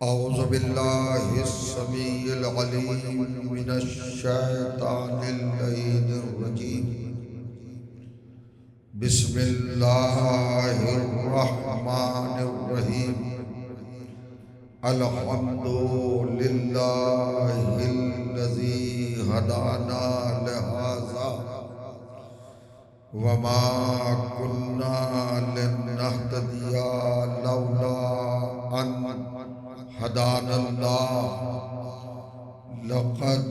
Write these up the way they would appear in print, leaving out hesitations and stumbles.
औज़ु बिल्लाहिस समीइल अलीम मिनश शैतानिर लईनिर रजीम। बिस्मिल्लाहिर रहमानिर रहीम। अल्हम्दुलिल्लाहिल्लज़ी हदाना लिहाज़ा वमा कुन्ना लिनहतदिया लौला अन हदानल्लाह लक़द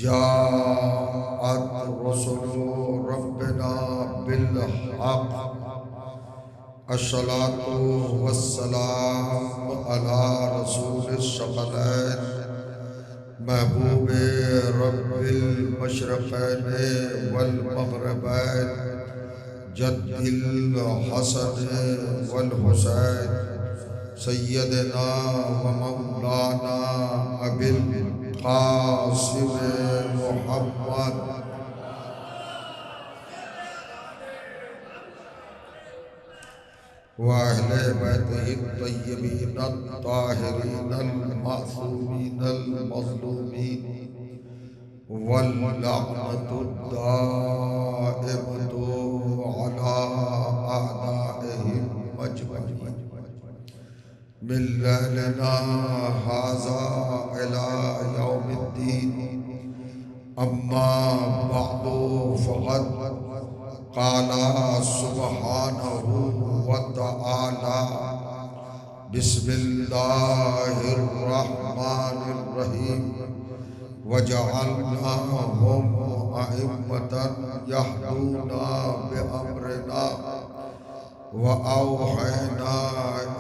जाअत रुसुलु रब्बिना bill हक़। अस्सलातु वस्सलाम अला रसूलिस सकलैन महबूबे रब्बिल मशरक़ैन वल मग़रिबैन जद्दिल हसन वल हुसैन सय्यदना व मौलाना अबिल क़ासिम मुहम्मद व अहले बैतिही तय्यबीन ताहिरीन मासूमीन मज़लूमीन वल लअनतु दाइमतु अला अअदाइहिम अजमईन मिन लैलिना हाज़ा इला यौमिद्दीन। अम्मा बअदु फ़क़द क़ाला सुब्हानहु व तआला बिस्मिल्लाहिर रहमानिर रहीम वजअलनाहुम अइम्मतन यहदूना बिअम्रिना व औहैना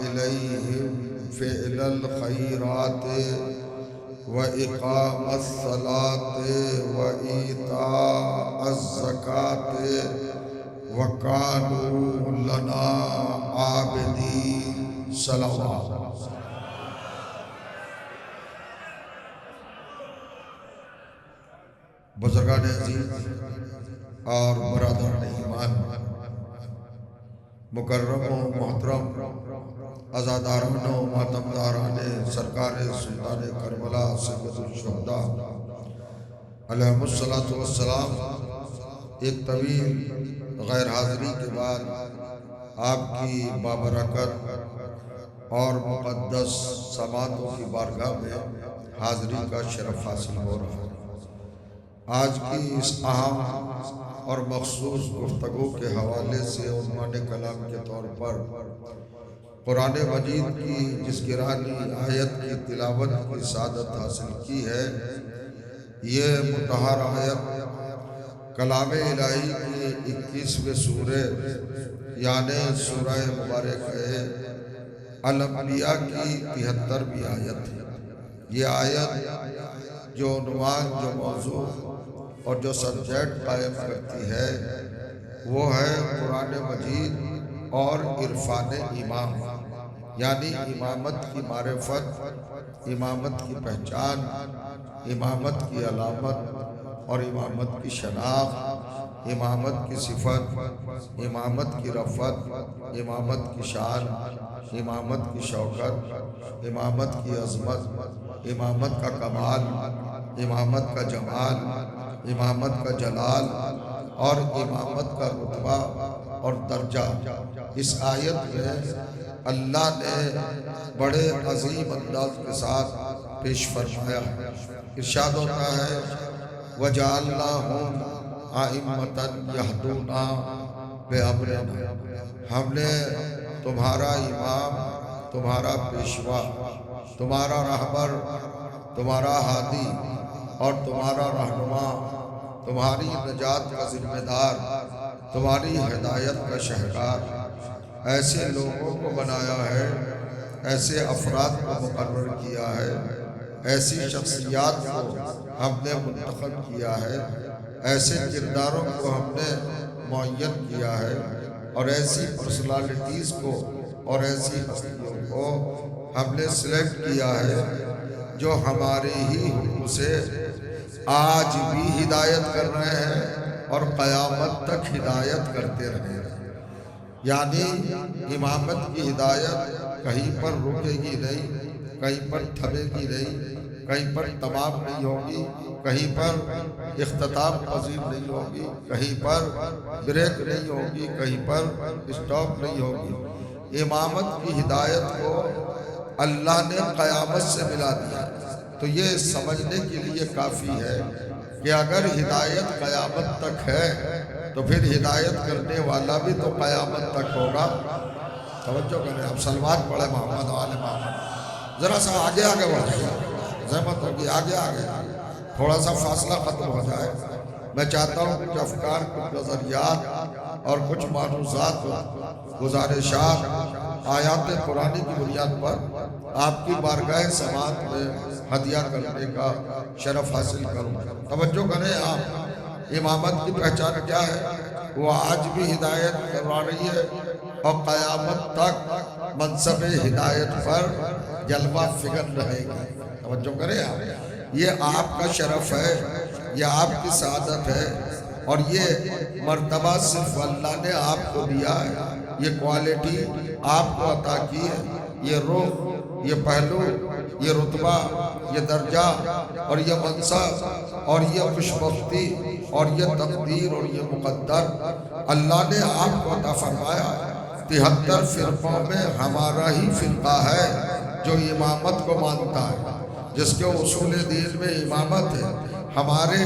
इलैहिम फ़िअलल खैराति व इक़ामस सलाति व ईताअज़ ज़काति व कानू लना आबिदीन। सलावत। बुज़ुर्गान अज़ीज़ और बरादरान ईमान, मुकर्रम व मोहतरम अज़ादारान व मातमदारान सरकार सुल्तान करबला सय्यदुल शुहदा अलैहिस्सलातु वस्सलाम, एक तवील गैर हाज़िरी के बाद आपकी बाबरकत और मुक़द्दस समातों की बारगाह में हाज़िरी का शरफ़ हासिल हो रहा है। आज की इस अहम और मखसूस गुफ्तगू के हवाले से उन्वान कलाम के तौर पर कुरान मजीद की जिस गिरानी आयत की तिलावत की सादत हासिल की है, ये मुतहर आयत कलाम इलाही की 21वें सूरे यानी सूरह मुबारक अल-अंबिया की 73वीं आयत है। ये आयत जो उन्वान, जो मौजू और जो सब्जेक्ट कायम करती है वो है कुरान मजीद और इरफान इमाम, यानी इमामत की मारिफत, इमामत की पहचान, इमामत की अलामत और इमामत की शनाख्त, इमामत की सिफत, इमामत की रफ़त, इमामत की शान, इमामत की शौकत, इमामत की अज़मत, इमामत का कमाल, इमामत का जमाल, इमामत का जलाल और इमामत का रुतबा और दर्जा। इस आयत में अल्लाह ने बड़े अजीम अंदाज के साथ पेश फरमाया। इरशाद होता है वजअलनाहुम अइम्मतन यहदूना बिअम्रिना, हमने तुम्हारा इमाम, तुम्हारा पेशवा, तुम्हारा रहबर, तुम्हारा हादी और तुम्हारा रहनुमा, तुम्हारी नजात का जिम्मेदार, तुम्हारी हिदायत का शहकार, ऐसे लोगों को बनाया है, ऐसे अफराद को मुकर्रर किया है, ऐसी शख्सियात को हमने मुंतखब किया है, ऐसे किरदारों को हमने मुअय्यन किया है और ऐसी पर्सनालिटीज़ को और ऐसी हस्तियों को हमने सिलेक्ट किया है जो हमारे ही हुक्म से आज भी हिदायत कर रहे हैं और क़यामत तक हिदायत करते रहेंगे। यानी इमामत की हिदायत कहीं पर रुकेगी नहीं, कहीं पर थमेगी नहीं, कहीं पर तमाम नहीं होगी, कहीं पर इख्तिताम पजीर नहीं होगी, कहीं पर ब्रेक नहीं होगी, कहीं पर स्टॉप नहीं होगी। इमामत की हिदायत को अल्लाह ने क़यामत से मिला दिया। तो ये समझने के लिए काफ़ी है कि अगर हिदायत क़यामत तक है तो फिर हिदायत करने वाला भी तो क़यामत तक होगा। तवज्जो करें, आप सलवात पढ़े मोहम्मद वाले मोहम्मद। ज़रा सा आगे आगे बढ़ जाइए, ज़हमत होगी, आगे आगे थोड़ा सा फासला ख़त्म हो जाए। मैं चाहता हूँ कुछ अफकार, कुछ नज़रियात और कुछ मालूमात, गुजारिशात आयात कुरानी की बुनियाद पर आपकी बारगाह समात में हदिया करने का शरफ हासिल करूँ। तवज्जो करें आप, इमामत की पहचान क्या है? वो आज भी हिदायत करवा रही है और क़यामत तक मनसब हिदायत पर जलवा फिगर रहेगा। तवज्जो करें आप, ये आपका शरफ है, ये आपकी सादत है और ये मर्तबा सिर्फ अल्लाह ने आपको दिया है। ये क्वालिटी आपको अता की है, ये रूह, ये पहलू, ये रुतबा, ये दर्जा और ये मनसब और ये खुशबख्ती और ये तकदीर और ये मुक़द्दर अल्लाह ने आपको अता फरमाया। 73 फ़िरक़ों में हमारा ही फ़िरक़ा है जो इमामत को मानता है, जिसके उसूल दीन में इमामत है, हमारे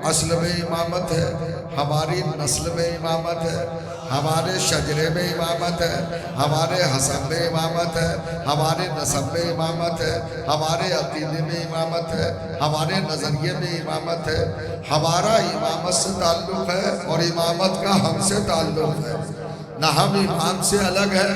असल में इमामत है, हमारी नस्ल में इमामत है, हमारे शजरे में इमामत है, हमारे हसब में इमामत है, हमारे नसब में इमामत है, हमारे अकीदे में इमामत है, हमारे नज़रिए में इमामत है। हमारा इमामत से ताल्लुक़ है और इमामत का हमसे ताल्लुक़ है। ना हम इमाम से अलग है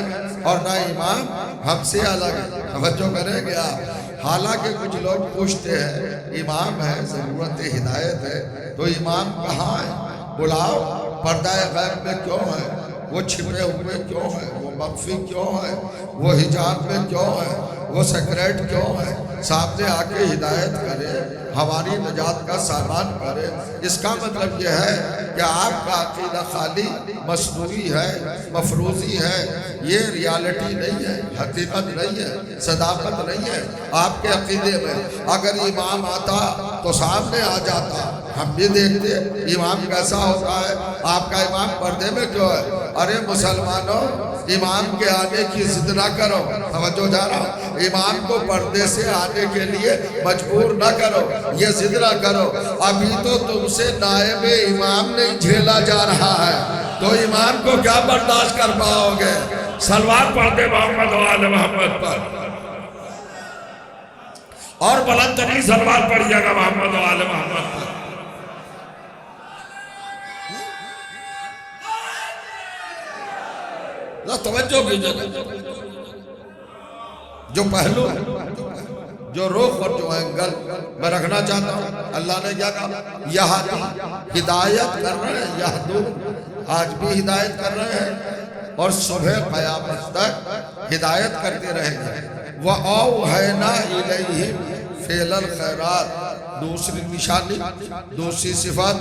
और ना इमाम हमसे अलग है। तवज्जो करेंगे आप। हालांकि कुछ लोग पूछते हैं, इमाम है, ज़रूरत हिदायत है, तो इमाम कहाँ है? बुलाओ, पर्दा गैब में क्यों है? वो छिपे हुए क्यों है? वो मख्फी क्यों है? वो हिजाब में क्यों है? वो सेक्रेट क्यों है? सामने आके हिदायत करे, हमारी निजात का सामान करे। इसका मतलब यह है कि आपका अकीदा खाली मसनूई है, मफरूजी है, ये रियलिटी नहीं है, हकीकत नहीं है, सदाकत नहीं है। आपके अकीदे में अगर इमाम आता तो सामने आ जाता, हम भी देखते इमाम कैसा होता है। आपका इमाम पर्दे में क्यों है? अरे मुसलमानों, इमाम के आने की जिद ना करो। समझो जा रहा हूँ, इमाम को पर्दे से आने के लिए मजबूर ना करो, ये जिद ना करो। अभी तो तुमसे नायब इमाम नहीं झेला जा रहा है, तो इमाम को क्या बर्दाश्त कर पाओगे? सलवात पढ़ते मोहम्मद वाले मोहम्मद पर और बुलंद तरीन सलवात पढ़िएगा मोहम्मद वाले मोहम्मद पर। तवज्जो कीजिए, जो पहलू, जो रुख और जो एंगल मैं रखना चाहता हूँ, अल्लाह ने क्या कहा? यह हिदायत कर रहे हैं, यह आज भी हिदायत कर रहे हैं और सुबह क़यामत तक हिदायत करते रहेंगे। वह औ है ना इलैहि फ़िअल खैरात, दूसरी निशानी, दूसरी सिफत,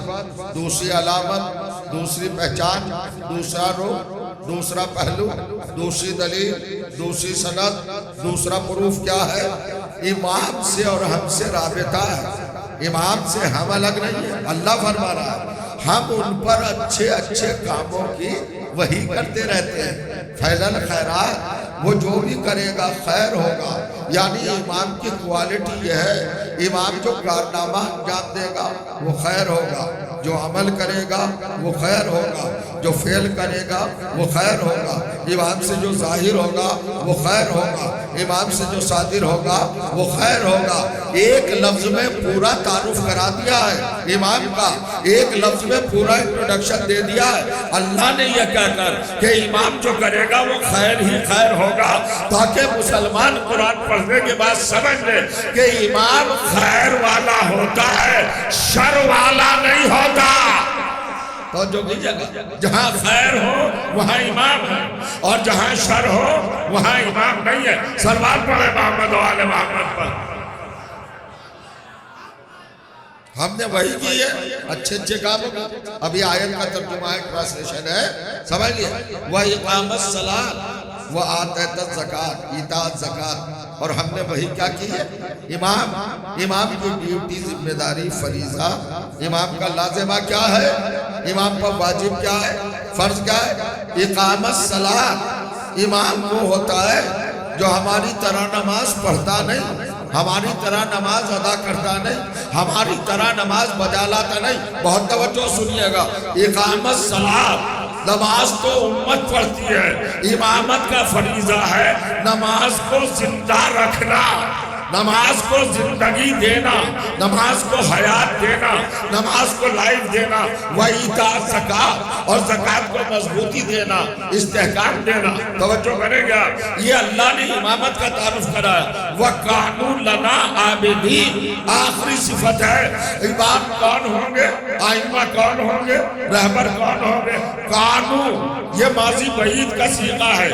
दूसरी अलामत, दूसरी पहचान, दूसरा रूप, दूसरा पहलू, दूसरी दलील, दूसरी सनद, दूसरा प्रूफ क्या है? इमाम से और हमसे राबिता है। इमाम से हम अलग नहीं है। अल्लाह फरमा रहा है, हम उन पर अच्छे अच्छे कामों की वही करते रहते हैं। फैलन खैरात, वो जो भी करेगा खैर होगा। यानी इमाम की क्वालिटी यह है, इमाम जो कारनामा अंजाम देगा वो खैर होगा, जो अमल करेगा वो खैर होगा, जो फेल करेगा वो खैर होगा। इमाम से जो जाहिर होगा वो खैर होगा, इमाम से जो सादिर होगा वो खैर होगा। एक लफ्ज में पूरा तारुफ करा दिया है इमाम का, एक लफ्ज में पूरा इंट्रोडक्शन दे दिया है। अल्लाह ने यह कहकर कि इमाम जो करेगा वो खैर ही खैर होगा, ताकि मुसलमान कुरान पढ़ने के बाद समझ ले कि इमाम खैर वाला होता है, शर वाला नहीं होता। तो जो भी जगह जहाँ खैर हो वहाँ इमाम है और जहाँ शर हो वहाँ इमाम नहीं है। सलवात पढ़े मोहम्मद वाले मोहम्मद पर। हमने वही की है अच्छे अच्छे कामों को। अभी आयत का तर्जुमा है, ट्रांसलेशन है, समझ लिया। वह इकामत सलात, व आतैत ज़कात, ईतात ज़कात। और हमने वही क्या की है? इमाम की ड्यूटी, जिम्मेदारी, फरीज़ा, इमाम का लाजिमा क्या है? इमाम पर वाजिब क्या है? फर्ज क्या है? इकामत सलात। इमाम वो होता है जो हमारी तरह नमाज पढ़ता नहीं, हमारी तरह नमाज अदा करता नहीं, हमारी तरह नमाज बजा लाता नहीं। बहुत तवज्जो सुनिएगा। इकामत सलात, नमाज तो उम्मत पढ़ती है, इमामत का फरीजा है नमाज को जिंदा रखना, नमाज को जिंदगी देना, नमाज को हयात देना, नमाज को लाइफ देना। वही था ज़कात, और ज़कात को मजबूती देना, इस्तेहकाम देना। तवज्जो करेगा, ये अल्लाह ने इमामत का तारुफ कराया। वह कानून लना आबिदीन, आखिरी सिफत है। इमाम कौन होंगे? आइम्मा कौन होंगे? रहबर कौन होंगे? कानून, ये माजी बईद का सीगा है।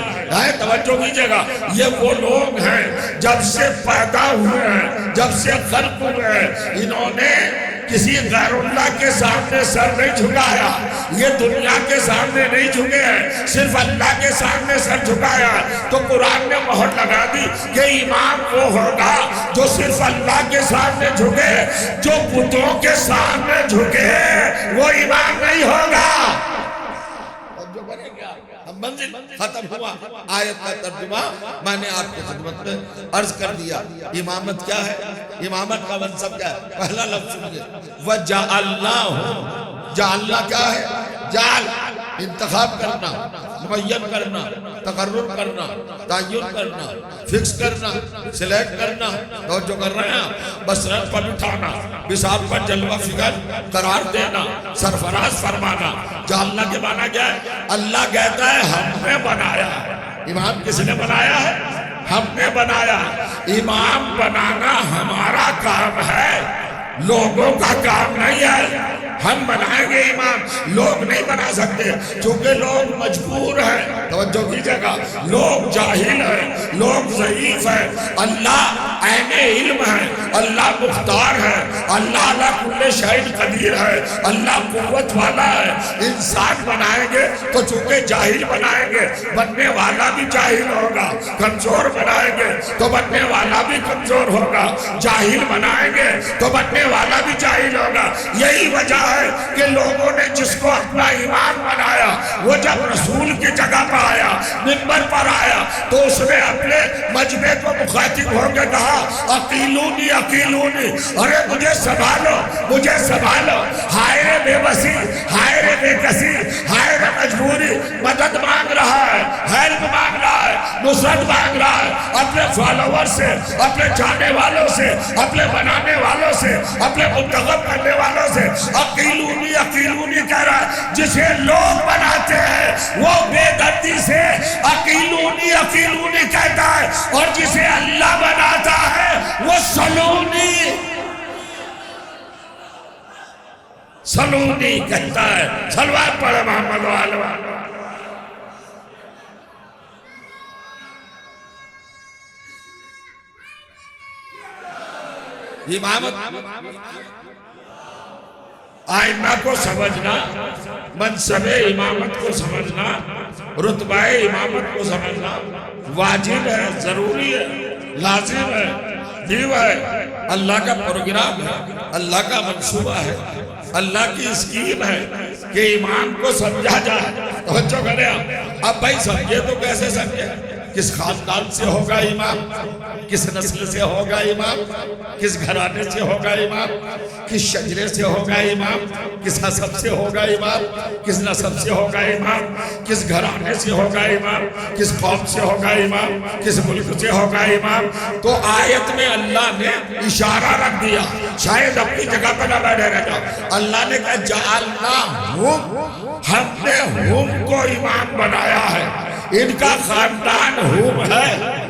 तवज्जो कीजिएगा, ये वो लोग हैं जब से पैदा हुए हैं, जब से खल्क हुए हैं, इन्होंने किसी गैरुल्लाह के सामने सर नहीं झुकाया। ये दुनिया के सामने नहीं झुके हैं, सिर्फ अल्लाह के सामने सर झुकाया। तो कुरान ने मोहर लगा दी कि इमाम वो होगा जो सिर्फ अल्लाह के सामने झुके। जो बुतों के सामने झुके वो इमाम नहीं होगा। मंजिल खत्म हुआ। आयत का तर्जुमा मैंने आपको खिदमत में अर्ज कर दिया। इमामत क्या है? इमामत का मनसब क्या है? पहला लफ्ज सुनिए, वजअल्नाहु। जालना क्या है? जाल, इंतखाब करना, मुअय्यन करना, तकर्रुर करना, तय्युन करना, फिक्स करना, सिलेक्ट करना। तो जो कर रहे हैं बसरत पर उठाना, विशाल पर जलवा फिगर करार देना, सरफराज फरमाना। जालना के माना क्या है? अल्लाह कहता है हमने बनाया। इमाम किसने बनाया है? हमने बनाया। इमाम बनाना हमारा काम है, लोगों का काम नहीं है। हम बनाएंगे इमाम, लोग नहीं बना सकते, क्योंकि लोग मजबूर हैं। तवज्जो कीजिएगा, लोग जाहिल हैं, लोग ज़ईफ हैं। अल्लाह ऐने इल्म है, अल्लाह मुख्तार है, अल्लाह अला कुल्ले शैइन कदीर है, अल्लाह कुव्वत वाला है। इंसान बनाएंगे तो चूंकि जाहिल बनाएंगे, बनने वाला भी जाहिल होगा। कमजोर बनाएंगे तो बनने वाला भी कमजोर होगा। जाहिल बनाएंगे तो बनने वाला भी जाहिल होगा। यही वजह है कि लोगों ने जिसको अपना इमाम बनाया, वो जब रसूल की जगह पर आया, मिंबर पर आया, तो उसने अपने मजमे को मुखातिब होकर कहा, अकीलूनी अकीलूनी, अरे मुझे संभालो, मुझे संभालो। हाय रे बेबसी, हाय रे बेकसी, हाय रे मजबूरी। मदद मांग रहा है, हेल्प मांग रहा है, नुसरत मांग रहा है अपने फॉलोवर से, अपने चाहने वालों से, अपने बनाने वालों से, अपने मुंतखब करने वालों से। अकीलूनी अकीलूनी कह रहा है। जिसे लोग बनाते हैं वो बेदर्दी से अकीलूनी अकीलूनी कहता है, और जिसे अल्लाह बनाता है वो सलूनी सलूनी कहता है। सलवात पढ़े मोहम्मद वाले। इमामत आइम्मा को समझना, मनसबे इमामत को समझना, रुतबाए इमामत को समझना वाजिब है, जरूरी है, लाजिम है, दीव है। अल्लाह का प्रोग्राम है, अल्लाह का मंसूबा है, अल्लाह की स्कीम है कि इमाम को समझा जाए। तवज्जो करें। अब भाई समझे तो कैसे समझे? किस खानदान से होगा इमाम, किस नस्ल से होगा इमाम, किस घराने से होगा इमाम, किस शजरे से होगा इमाम, किस हसब से होगा इमाम, किस नस्ब से होगा इमाम, किस घराने से होगा इमाम, किस कौम से होगा इमाम, किस मुल्क से होगा इमाम। तो आयत में अल्लाह ने इशारा रख दिया, शायद अपनी जगह पर न बैठे रह जाओ। अल्लाह ने कहा जालना हुम, हमने हुम को इमाम बनाया है। इनका खानदान हुम है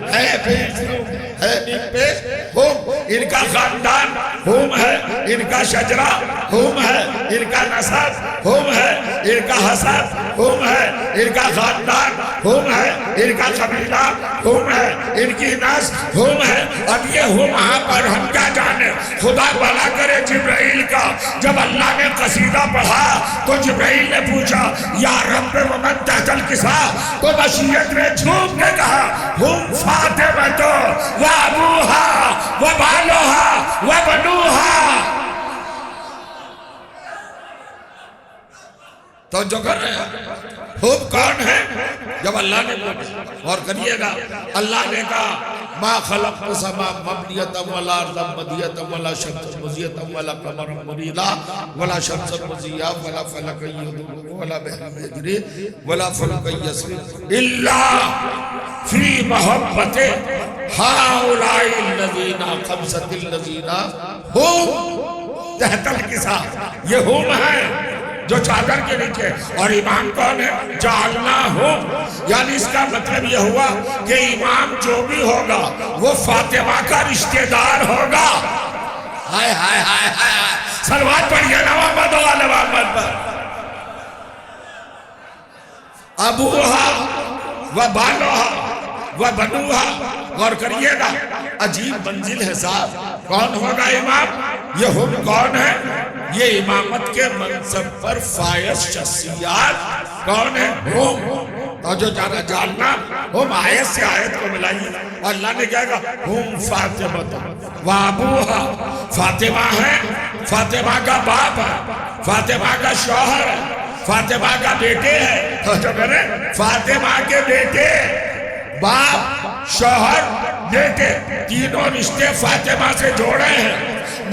इनका खानदान हुम है, इनका शजरा हुम है, इनका नसब हुम है, इनका हसब हुम है, इनका खानदान हुम है, इनका कबीला हुम है, इनकी नस्ल हुम है। अब ये हुम वहां पर हम क्या जाने। खुदा भला करे जिब्राइल का जब अल्लाह ने कसीदा पढ़ा तो जिब्राइल ने पूछा या रब वमन तहतल किसा, तो मशीयत ने झूम के कहा हुम फातिमा तो व अबूहा व बालोहा व बनूहा। तो जो कर रहे हैं हुम कौन है? जब अल्लाह ने और करिएगा, अल्लाह ने कहा मा खलक़्तु समा मबनियतम वला अर्दम मदियतम वला शम्सन मुज़ियतम वला क़मरन मुनीरा वला शम्सन मुज़िया वला फलकन यदुरु वला बहरन यजरी वला फलकन यसरी इल्ला फी मोहब्बते हाउलाई लज़ीना ख़मसतिल लज़ीना हुम तहतल किसा। ये हुम है जो चादर के नीचे। और इमाम कौन है? जालना हो, यानी इसका मतलब यह हुआ कि इमाम जो भी होगा वो फातिमा का रिश्तेदार होगा। हाय हाय हाय हाय, सलवात पढ़िए नवाब मोहम्मद पर। अबूहा व बालोहा व बनूहा, गौर करिएगा, अजीब मंजिल है साहब। कौन होगा इमाम? ये हुम कौन है? ये इमामत के मनसब पर फायज शख्सियत कौन है? हुम। और जो जाना जानना हुम आयत से आयत को मिलाइए। अल्लाह ने क्या कहा? हुम फातिमा व अबूहा, फातिमा है, फातिमा का बाप है, फातिमा का शौहर है, फातिमा का बेटे है। तो जो करे फातिमा के बेटे, बाप, शौहर, बेटे, तीनों रिश्ते फातिमा से जोड़े हैं,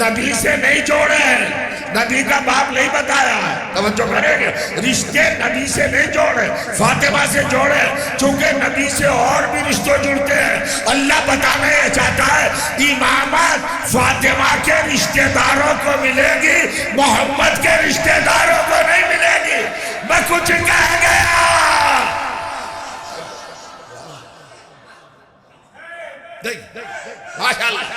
नबी से नहीं जोड़े हैं। नबी का बाप नहीं बताया है, तवज्जो करेंगे। रिश्ते नबी से नहीं जोड़े, फातिमा से जोड़े, चूंकि नबी से और भी रिश्ते जुड़ते हैं। अल्लाह बताना ये चाहता है इमामत फातिमा के रिश्तेदारों को मिलेगी, मोहम्मद के रिश्तेदारों को नहीं मिलेगी। मैं कुछ कह गया। माशाअल्लाह।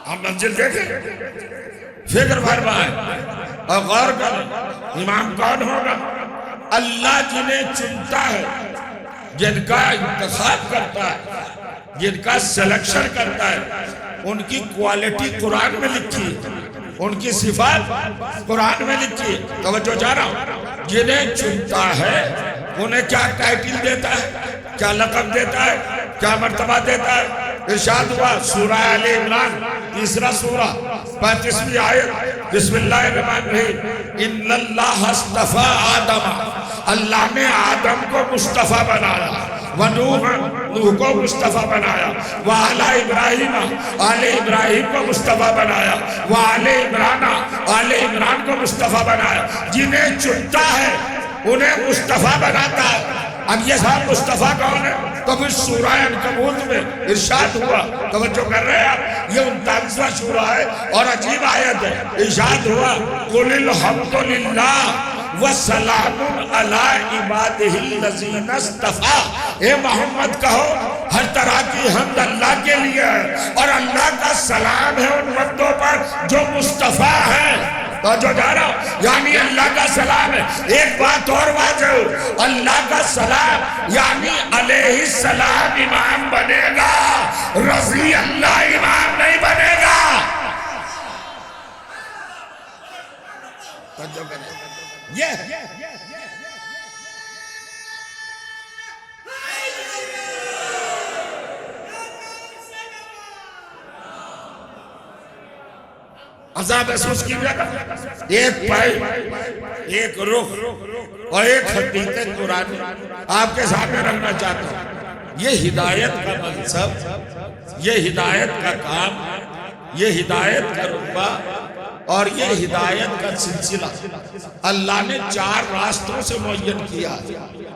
आप मंजिल देखें, फिक्र फरमाए और गौर कर। इमाम कौन होगा? अल्लाह जिन्हें चुनता है, जिनका इंतखाब करता है, जिनका सिलेक्शन करता है, उनकी क्वालिटी कुरान में लिखी है, उनकी सिफात कुरान में लिखी है। तवज्जो जा रहा हूं। जिन्हें चुनता है उन्हें क्या टाइटल देता है, क्या लक़ब देता है, क्या मर्तबा देता है? इरशाद हुआ सूरा आले इमरान, तीसरा सूरा, 35वीं आयत, बिस्मिल्लाहिर्रहमानिर्रहीम, इन्नल्लाह अस्तफ़ा आदम, अल्लाह ने आदम को मुस्तफ़ा बनाया, व नूह को मुस्तफ़ा बनाया, व आला इब्राहिम, आले इब्राहिम को मुस्तफ़ा बनाया, व आले इमरान को मुस्तफ़ा बनाया। जिन्हें चुनता है उन्हें मुस्तफ़ा बनाता है। अब ये साहब मुस्तफ़ा कौन है? तो फिर सूरा अनकबूत में इरशाद हुआ, तवज्जो कर रहे हैं आप, ये 39वां सूरा है और अजीब आयत है। इरशाद हुआ कुलिल हम्दुलिल्लाह व सलामुन अला इबादिहिल्लज़ीना इस्तफ़ा। ए मोहम्मद कहो हर तरह की हम्द अल्लाह के लिए है और अल्लाह का सलाम है उन बंदों पर जो मुस्तफ़ा है। तो जो जा रहा हूं, यानी अल्लाह का सलाम है। एक बात और वाज़ेह, अल्लाह का सलाम यानी अलैहिस्सलाम इमाम बनेगा, रज़ी अल्लाह इमाम नहीं बनेगा। ये अज़ाब महसूस कीजिएगा। एक पाई, एक रुख और एक हकीकत कुरान आपके सामने रखना चाहता हूँ। ये हिदायत का मनसब, ये हिदायत का काम, ये हिदायत का रुतबा और ये हिदायत का सिलसिला अल्लाह ने 4 रास्तों से मुअय्यन किया।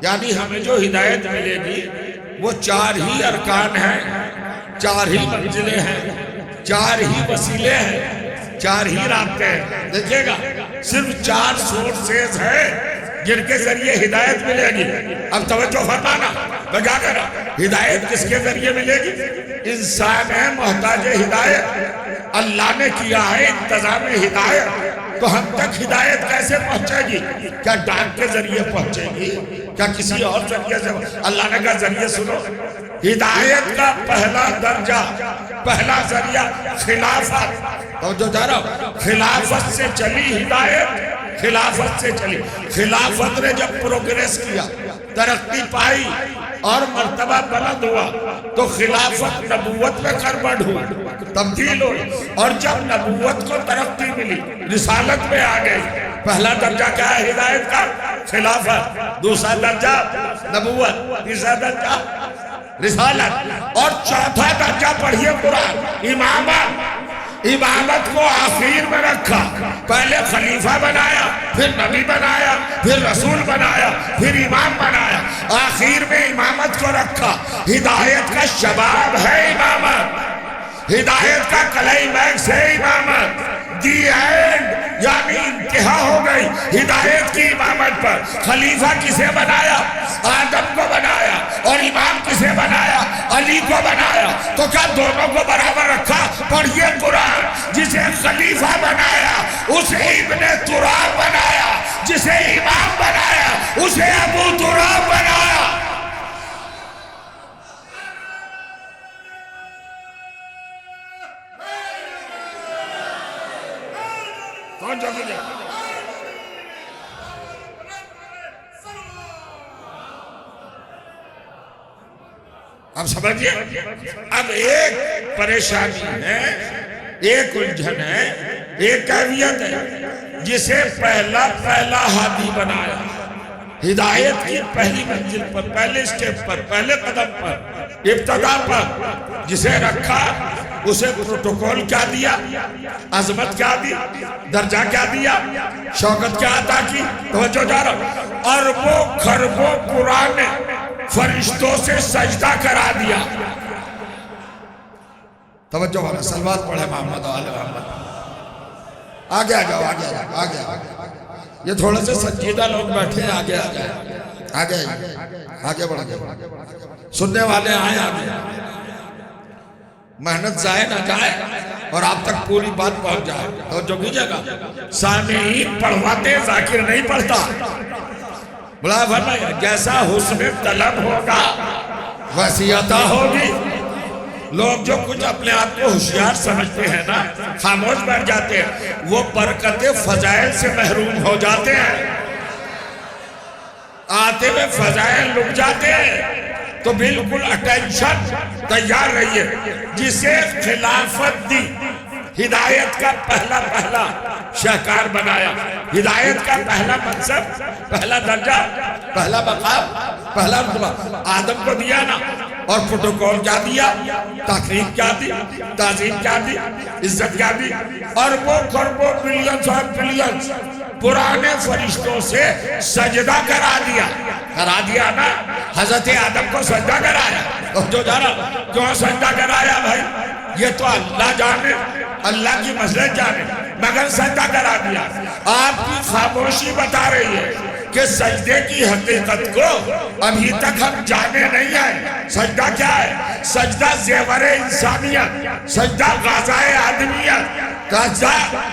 यानी हमें जो हिदायत मिलेगी वो 4 ही अरकान हैं, 4 ही मंजिलें हैं, 4 ही वसीले हैं। चार ही रास्ते हैं। देखिएगा सिर्फ 4 सोर्सेज है जिनके जरिए हिदायत मिलेगी। अब तवज्जो फरमाना, मैं क्या कर रहा, हिदायत किसके जरिए मिलेगी? इंसान है मोहताज हिदायत, अल्लाह ने किया है इंतजाम हिदायत, तो हम तक हिदायत कैसे पहुंचेगी? क्या डाक के जरिए पहुंचेगी? क्या किसी और जरिए से? अल्लाह ने कहा जरिए सुनो, हिदायत का पहला दर्जा, पहला जरिया खिलाफत। और जो जा रहा खिलाफत से चली हिदायत, खिलाफत से चली। खिलाफत ने जब प्रोग्रेस किया, तरक्की पाई और मर्तबा बुलंद हुआ, तो खिलाफत नबूवत में करबड़ हुई, तब्दील हुई। और जब नबूवत को तरक्की मिली, रिसालत में आ गई। पहला दर्जा क्या है हिदायत का? खिलाफत। दूसरा दर्जा नबूवत, तीसरा दर्जा रिसालत, और चौथा दर्जा पढ़िए कुरान, इमामत। इमामत को आखिर में रखा, पहले खलीफा बनाया, फिर नबी बनाया, फिर रसूल बनाया, फिर इमाम बनाया, आखिर में इमामत को रखा। हिदायत का शबाब है इमामत, हिदायत का क्लाइमैक्स है इमामत, दी एंड यानी इंतहा हो गई हिदायत की इमामत पर। खलीफा किसे बनाया? आदम को बनाया। और इमाम किसे बनाया? अली को बनाया। तो क्या दोनों को बराबर रखा? पढ़िए कुरान, जिसे खलीफा बनाया उसे इब्ने तुराब बनाया, जिसे इमाम बनाया उसे अबू तुराब बनाया। कौन जो अब समझिए, अब एक परेशानी है, एक उलझन है, एक कैफियत है, जिसे पहला पहला हादी बनाया, हिदायत की पहली मंजिल पर, पहले स्टेप पर, पहले कदम पर, इब्तदा पर जिसे रखा, उसे प्रोटोकॉल क्या दिया, अजमत क्या दी, दर्जा क्या दिया, शौकत क्या अता की। तवज्जो जा रहा, अरबों खरबों पुराने फरिश्तों से सजदा करा दिया। तवज्जो वाला सलवात पढ़े मोहम्मद वाले मोहम्मद। आगे आ जाओ, आगे आ जाओ, आगे आ जाओ। ये थोड़े से संजीदा लोग बैठे हैं, आगे आ जाए, आगे आगे बढ़ जाए, सुनने वाले आए आगे, मेहनत जाए ना जाए और आप तक पूरी बात पहुंच जाए। तो जो कीजिएगा, सामीईन पढ़वाते, जाकिर नहीं पढ़ता। बुला फरमाया, जैसा हुस्न तलब होगा वैसी अता होगी। लोग जो कुछ अपने आप को होशियार समझते हैं ना, खामोश बैठ जाते हैं, वो बरकते फजाइल से महरूम हो जाते हैं। आते हुए फजाइल लुट जाते हैं। तो बिल्कुल अटेंशन तैयार रहिए। जिसे खिलाफत दी, हिदायत का पहला पहला शाहकार बनाया, हिदायत का पहला मनसब, पहला दर्जा, पहला मकाम, पहला रुतबा आदम को दिया ना। और प्रोटोकॉल क्या दिया, तकरीम क्या दी, ताज़ीम क्या दी, इज्जत क्या दी। अरबों खरबों बिलियंस और बिलियंस पुराने फरिश्तों से सजदा करा दिया ना। हजरत आदम को सजदा कराया, तो जो जाना क्यों सजदा कराया भाई, ये तो अल्लाह जाने, अल्लाह की मसलहत जाने, मगर सजदा करा दिया। आपकी खामोशी बता रही है कि सजदे की हकीकत को अभी तक हम जाने नहीं आए। सजदा क्या है? सजदा ज़ेवरे इंसानियत, सजदा गाज़ाए आदमियत, सजदा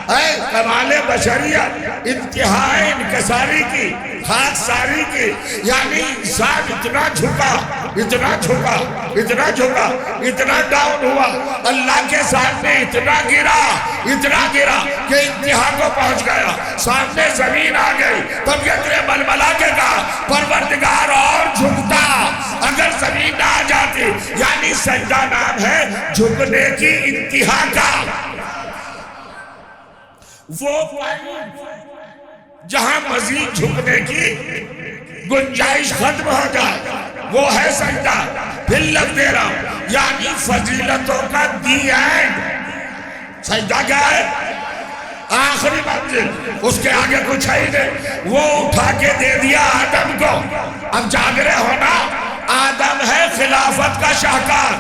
है कमाले बशरियत, इंतहाए इनकसारी की, खाकसारी की। यानी इंसान इतना झुका, इतना झुका, इतना झुका, इतना डाउन हुआ, अल्लाह के सामने इतना गिरा कि इंतहा को पहुंच गया, सामने जमीन आ गई। तबीयत ने मलमला के कहा, परवरदिगार और झुकता, अगर जमीन ना आ जाती। यानी सजदा नाम है झुकने की इंतहा का। वो जहां मजीद झुकने की गुंजाइश खत्म हो जाए, वो है सजदा। फिर लग दे रहा हूं, यानी फजीलतों का दी एंड। सजदा क्या है? आखिरी मंजिल, उसके आगे कुछ है ही नहीं। वो उठा के दे दिया आदम को। अब जाग रहे हो ना, आदम है खिलाफत का शाहकार,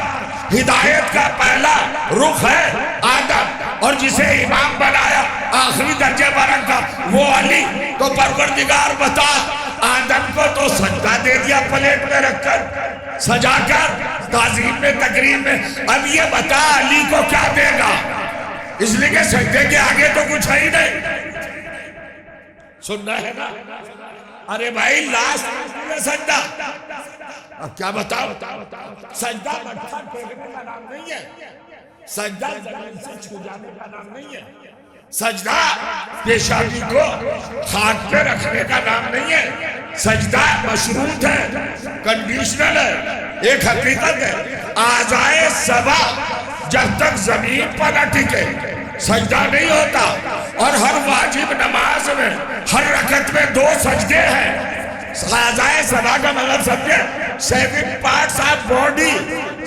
हिदायत का पहला रुख है आदम। और जिसे इमाम बनाया आखिरी दर्जे बरक का वो अली। तो परवरदिगार बता, आदम को तो सजदा दे दिया प्लेट में रखकर सजाकर ताजीम में तकरीम में, अब ये बता अली को क्या देगा? इसलिए कि सजदे के आगे तो कुछ है ही नहीं। सुनना है ना? अरे भाई लास्ट में सजदा, अब क्या बताओ? सजदा मत्था टेकने का नाम नहीं है, सजदा जमीन से छू जाने का नाम नहीं है, सजदा पेशाबी को हाथ पे रखने का नाम नहीं है, सजदा मशरूत है, कंडीशनल है, एक हकीकत है। आज़ाए सबा जब तक जमीन पर न टिके सजदा नहीं होता। और हर वाजिब नमाज में हर रकत में 2 सजदे हैं। आज़ाए सबा का मतलब समझे, 7 पार्ट्स ऑफ बॉडी,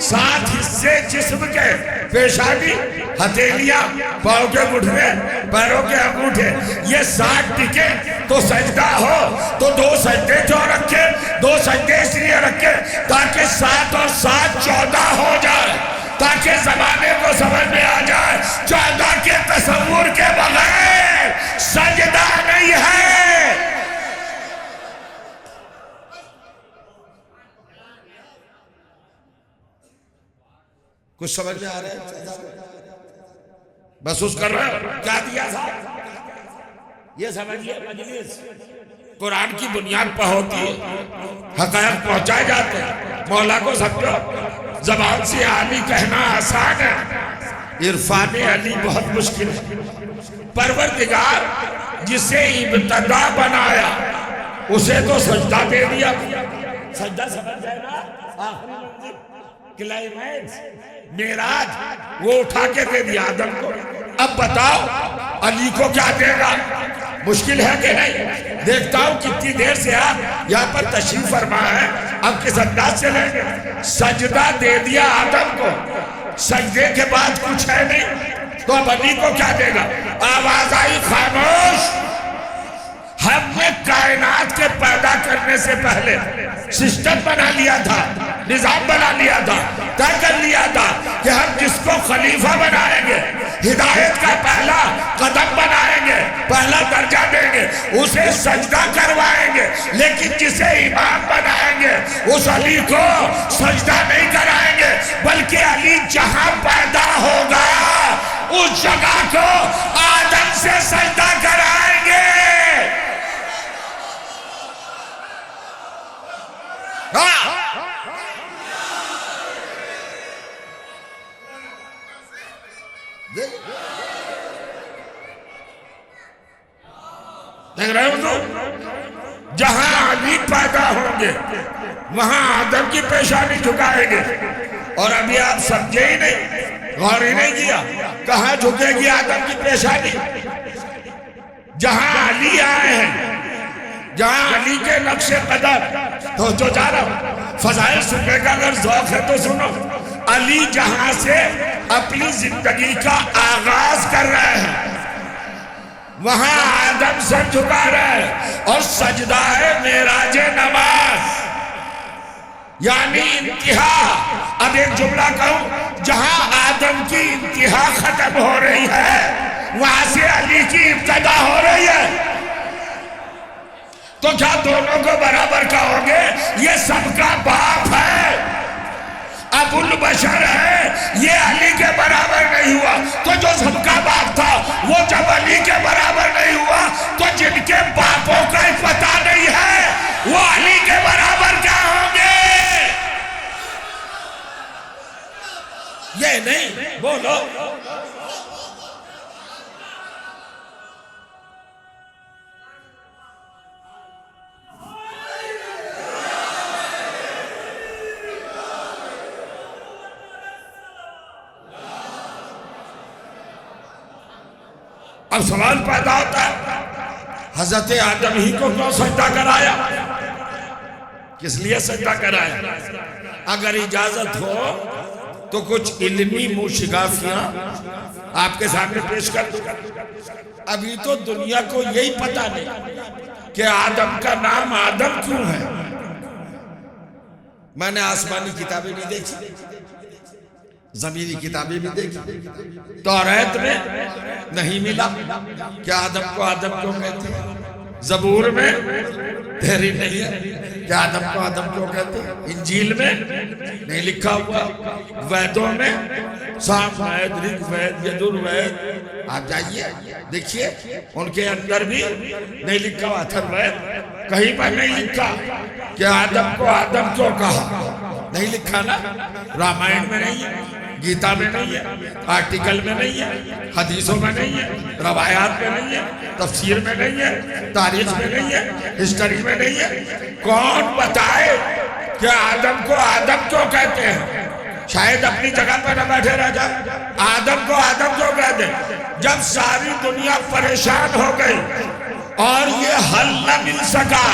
7 हिस्से जिस्म के, पेशाबी, हथेलियां, पाँव के घुटने, पैरों के अंगूठे, ये 7 टिके तो सजदा हो। तो 2 सजदे क्यों रखे? 2 सजदे इसलिए रखे ताकि 7 और 7 14 हो जाए, ताकि जमाने को समझ में आ जाए 14 के तसव्वुर के बगैर सजदा नहीं है। कुछ समझ में आ रहा है? महसूस कर रहे हो क्या दिया था? ये समझिए मजलिस कुरान की बुनियाद पर होती है, हक़ायक़ पहुंचाए जाते हैं। मौला को समझो, जबान से आली कहना आसान है, इरफान अली बहुत मुश्किल है। परवरदिगार जिसे इब्तदा बनाया उसे तो सजदा दे दिया। सजदा समझ जाए ना, आखिरी मंजिल, क्लाइमैक्स, मेराज, वो उठा के दे दिया आदम को। अब बताओ अली को क्या देगा? मुश्किल है कि नहीं? देखता हूं कितनी देर से आप यहाँ पर तशरीफ फरमा है। अब किस अंदाज से लेंगे? सजदा दे दिया आदम को, सजदे के बाद कुछ है नहीं, तो अब अली को क्या देगा? आवाज आई खामोश। हमने कायनात के पैदा करने से पहले सिस्टम बना लिया था, निजाम बना लिया था, तय कर लिया था कि हम जिसको खलीफा बनाएंगे, हिदायत का पहला कदम बनाएंगे, पहला दर्जा देंगे, उसे सजदा करवाएंगे। लेकिन जिसे इमाम बनाएंगे उस अली को सजदा नहीं कराएंगे, बल्कि अली जहां पैदा होगा उस जगह को आदम से सजदा कराएंगे। देख रहे हो? तो जहां अली पैदा होंगे वहां आदम की पेशानी झुकाएंगे। और अभी आप समझे ही नहीं, गौर ही नहीं किया, कहां झुकेगी आदम की पेशानी? जहां अली आए हैं, जहां अली के नक्शे कदम। तो जो जा रहा हूं फजाइल सुनने का अगर शौक है तो सुनो। अली जहां से अपनी जिंदगी का आगाज कर रहे हैं वहां आदम सर झुका रहे हैं। और सजदा है मेराज नमाज, यानी इंतहा। अब एक जुमला कहूं, जहां आदम की इंतहा खत्म हो रही है वहां से अली की इब्तदा हो रही है। तो क्या दोनों को बराबर कहोगे? ये सबका बाप है, अबुल बशर है, ये अली के बराबर नहीं हुआ। तो जो सबका बाप था वो जब अली के बराबर नहीं हुआ तो जिनके बापों का ही पता नहीं है वो अली के बराबर क्या होंगे? ये नहीं बोलो। अब सवाल पैदा होता है, हजरत आदम ही को क्यों सजदा कराया? किस लिए सजदा कराया? अगर इजाजत हो तो कुछ इल्मी मुशिगाफियां आपके सामने पेश कर दूं। अभी तो दुनिया को यही पता नहीं कि आदम का नाम आदम क्यों है। मैंने आसमानी किताबें नहीं देखी, जमीनी किताबें भी देखी, तौरात में नहीं मिला कि आदम को आदम क्यों कहते हैं, जबूर में तहरीर नहीं है कि आदम को आदम क्यों कहते हैं, इंजील में नहीं लिखा हुआ, वेदों में साम वेद, ऋग्वेद, यजुर्वेद, आप जाइए देखिए उनके अंदर भी नहीं लिखा हुआ, अथर्ववेद कहीं पर नहीं लिखा कि आदम को आदम क्यों कहा, नहीं लिखा ना, रामायण में नहीं है, गीता में नहीं है, आर्टिकल में नहीं है, हदीसों में नहीं है, रवायात में नहीं है, तफसीर में नहीं है, तारीख में नहीं है, हिस्ट्री में नहीं है। कौन बताए कि आदम को आदम क्यों कहते हैं? शायद अपनी जगह पर न बैठे रह जाए, आदम को आदम क्यों कहते हैं? जब सारी दुनिया परेशान हो गई और ये हल न मिल सका,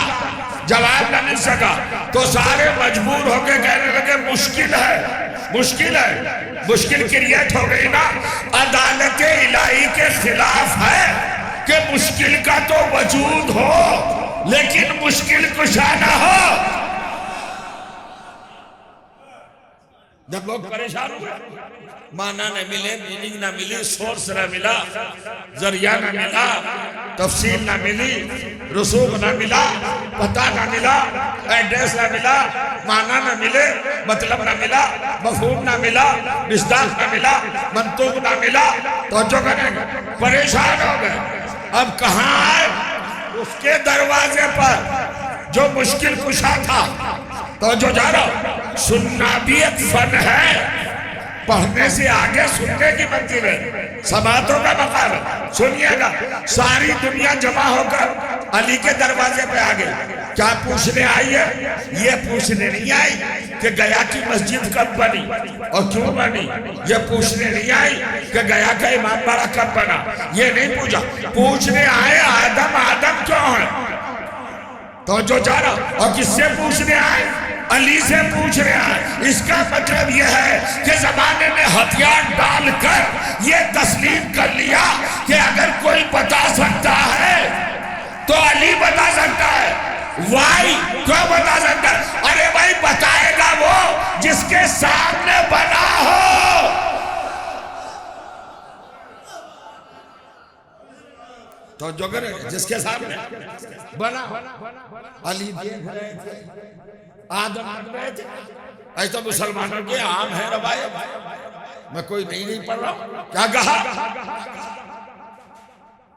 जवाब न मिल सका, तो सारे मजबूर होकर कहने लगे मुश्किल है, मुश्किल है, मुश्किल क्रिएट हो गई ना। अदालत इलाही के खिलाफ है कि मुश्किल का तो वजूद हो लेकिन मुश्किल कुशा ना हो। जब लोग परेशान हुए, माना न मिले, मीनिंग ना मिली, सोर्स ना मिला, जरिया ना मिला, तफसील ना मिली, रसूख ना मिला, पता ना मिला, एड्रेस ना मिला, माना ना मिले, मतलब ना मिला, मफहूम ना मिला, मिस्दाक ना मिला, मंतूक ना मिला, तो जो करेंगे परेशान हो गए। अब कहाँ आए? उसके दरवाजे पर जो मुश्किल कुशा था। तो जो जा रहा, सुनना भी एक फन है, पढ़ने से आगे सुनने की मंजिल है, समातों का मकाम है। सुनिएगा, सारी दुनिया जमा होकर अली के दरवाजे पे आ गई। क्या पूछने आई है? ये पूछने नहीं आई कि गया की मस्जिद कब बनी और क्यों बनी, ये पूछने नहीं आई कि गया का इमाम बाड़ा कब बना, ये नहीं पूछा। पूछने आए आदम आदम क्यों है। तो जो जा रहा, और किससे पूछने आए? अली से पूछ रहे हैं। इसका मतलब यह है कि जमाने में हथियार डालकर ये तस्लीम कर लिया कि अगर कोई बता सकता है तो अली बता सकता है। वाई क्यों बता सकता है? अरे भाई बताएगा वो जिसके सामने बना हो। तो जो करे जिसके सामने बना, अली देख रहे थे, आदम रहे थे। ऐसा मुसलमानों के आम है रवायत, मैं कोई नहीं पढ़ रहा हूं। क्या कहा?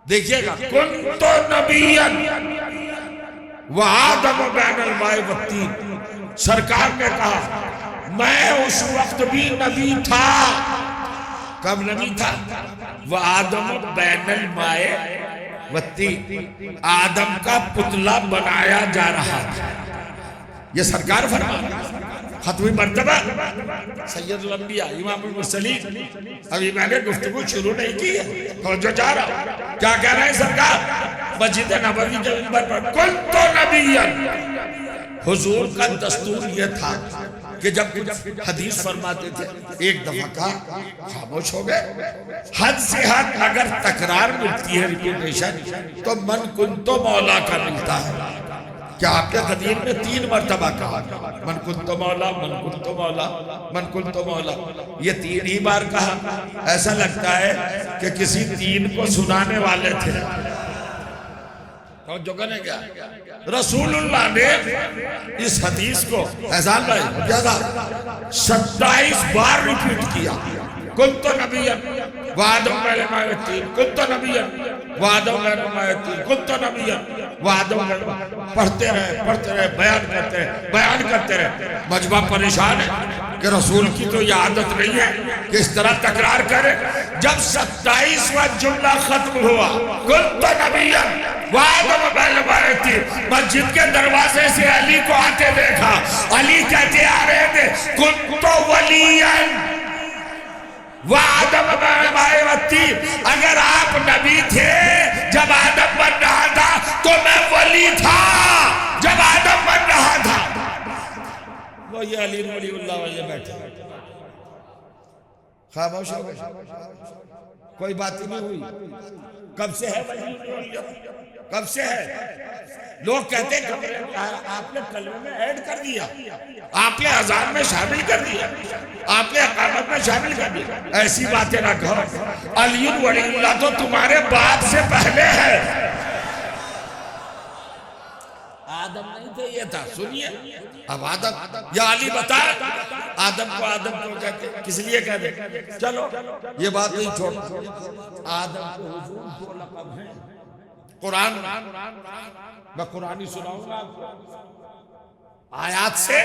देखिएगा, कुन तो नबियन व आदम बैनल माए वत्तीन। सरकार ने कहा मैं उस वक्त भी नबी था। कब नबी था? वह आदम बैनल माए वत्ती, आदम का पुतला बनाया जा रहा था। ये सरकार फरमा, खत्मी मर्तबा सैयदुल अंबिया इमामुल मुरसलीन। अभी मैंने गुफ्तगू शुरू नहीं की है, तो जो जा रहा, क्या कह रहे हैं सरकार? मस्जिद नबवी के मिंबर पर कुल तो नबिय्यन। हुजूर का दस्तूर ये था कि जब कुछ हदीस फरमाते थे, एक दफा कहा, खामोश हो गए। हद से हद अगर तकरार मिलती है, रिपीटेशन, तो मन कुन तो मौला का मिलता है। क्या आपके हदीस में 3 मर्तबा कहा मन कुन तो मौला, मन कुन तो मौला, मन कुन तो मौला, ये 3 ही बार कहा। ऐसा लगता है कि किसी 3 को सुनाने वाले थे। और जो कहने क्या, रसूलुल्लाह ने इस हदीस को एहसान भाई क्या था 27 बार रिपीट किया। कुल तो नबियन वादम कुल तो नबियन वादम कुल तो नबियन वादम। पढ़ते रहे, बयान करते रहे। मजमा परेशान है कि रसूल की तो यह आदत नहीं है कि इस तरह तकरार करे। जब 27वां जुमला खत्म हुआ, कुल तो नबियन वादम मस्जिद के दरवाजे से अली को आते देखा। अली कहते आ रहे थे कुल तो वलियन वादम। अगर आप नबी थे जब आदम बन रहा था तो मैं वली था जब आदम बन रहा था। वो ये अली वलीउल्लाह वाले बैठे खामोश हो गए, कोई बात ही नहीं हुई। कब से है वली? कब से है? लोग कहते हैं आपने कलमे में ऐड कर दिया, आपने अजान में शामिल कर दिया, आपने अकामत में शामिल कर दिया। ऐसी बातें ना कहो। अली वलीउल्लाह तो तुम्हारे बाप से पहले है। आदम नहीं थे, ये था। सुनिए, अब आदम या अली बता, आदम को कहते किस लिए कहते? चलो ये बात नहीं छोड़। आदम को हुजूर 2 लक़ब हैं कुरान। मैं कुरान ही सुनाऊंगा आपको, आयात से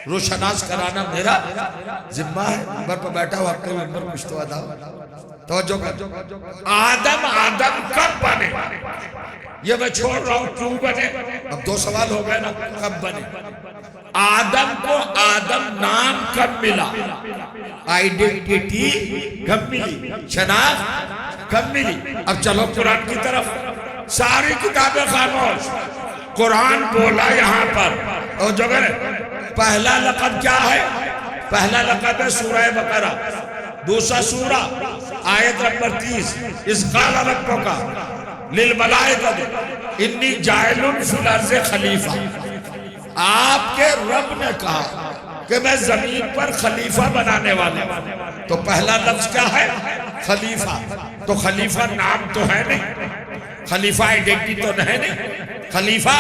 रोशनास कराना मेरा जिम्मा है। नंबर पर बैठा हुआ अपने नंबर कुछ तो अदा तवज्जो कर। आदम कब बने? ये मैं छोड़ रहा हूं क्यों बने। अब 2 सवाल हो गए ना, कब बने? आदम को आदम नाम कब मिला? आइडेंटिटी कब मिली? शनाख्त कब मिली? अब चलो कुरान की तरफ। सारी किताबें खामोश, कुरान बोला यहाँ पर। और जगह पहला लक़ब क्या है? पहला लक़ब है सूरह बकरा। दूसरा सूरा आयत नंबर 30, इस क़ाल रब्बुका लिल मलाइकति इन्नी जाइलुन फिल अर्ज़ि खलीफा। आपके रब ने कहा कि मैं जमीन पर खलीफा बनाने वाला हूं। तो पहला लफ्ज क्या है? खलीफा। तो खलीफा नाम तो है नहीं, खलीफा आइडेंटिटी तो है नहीं, खलीफा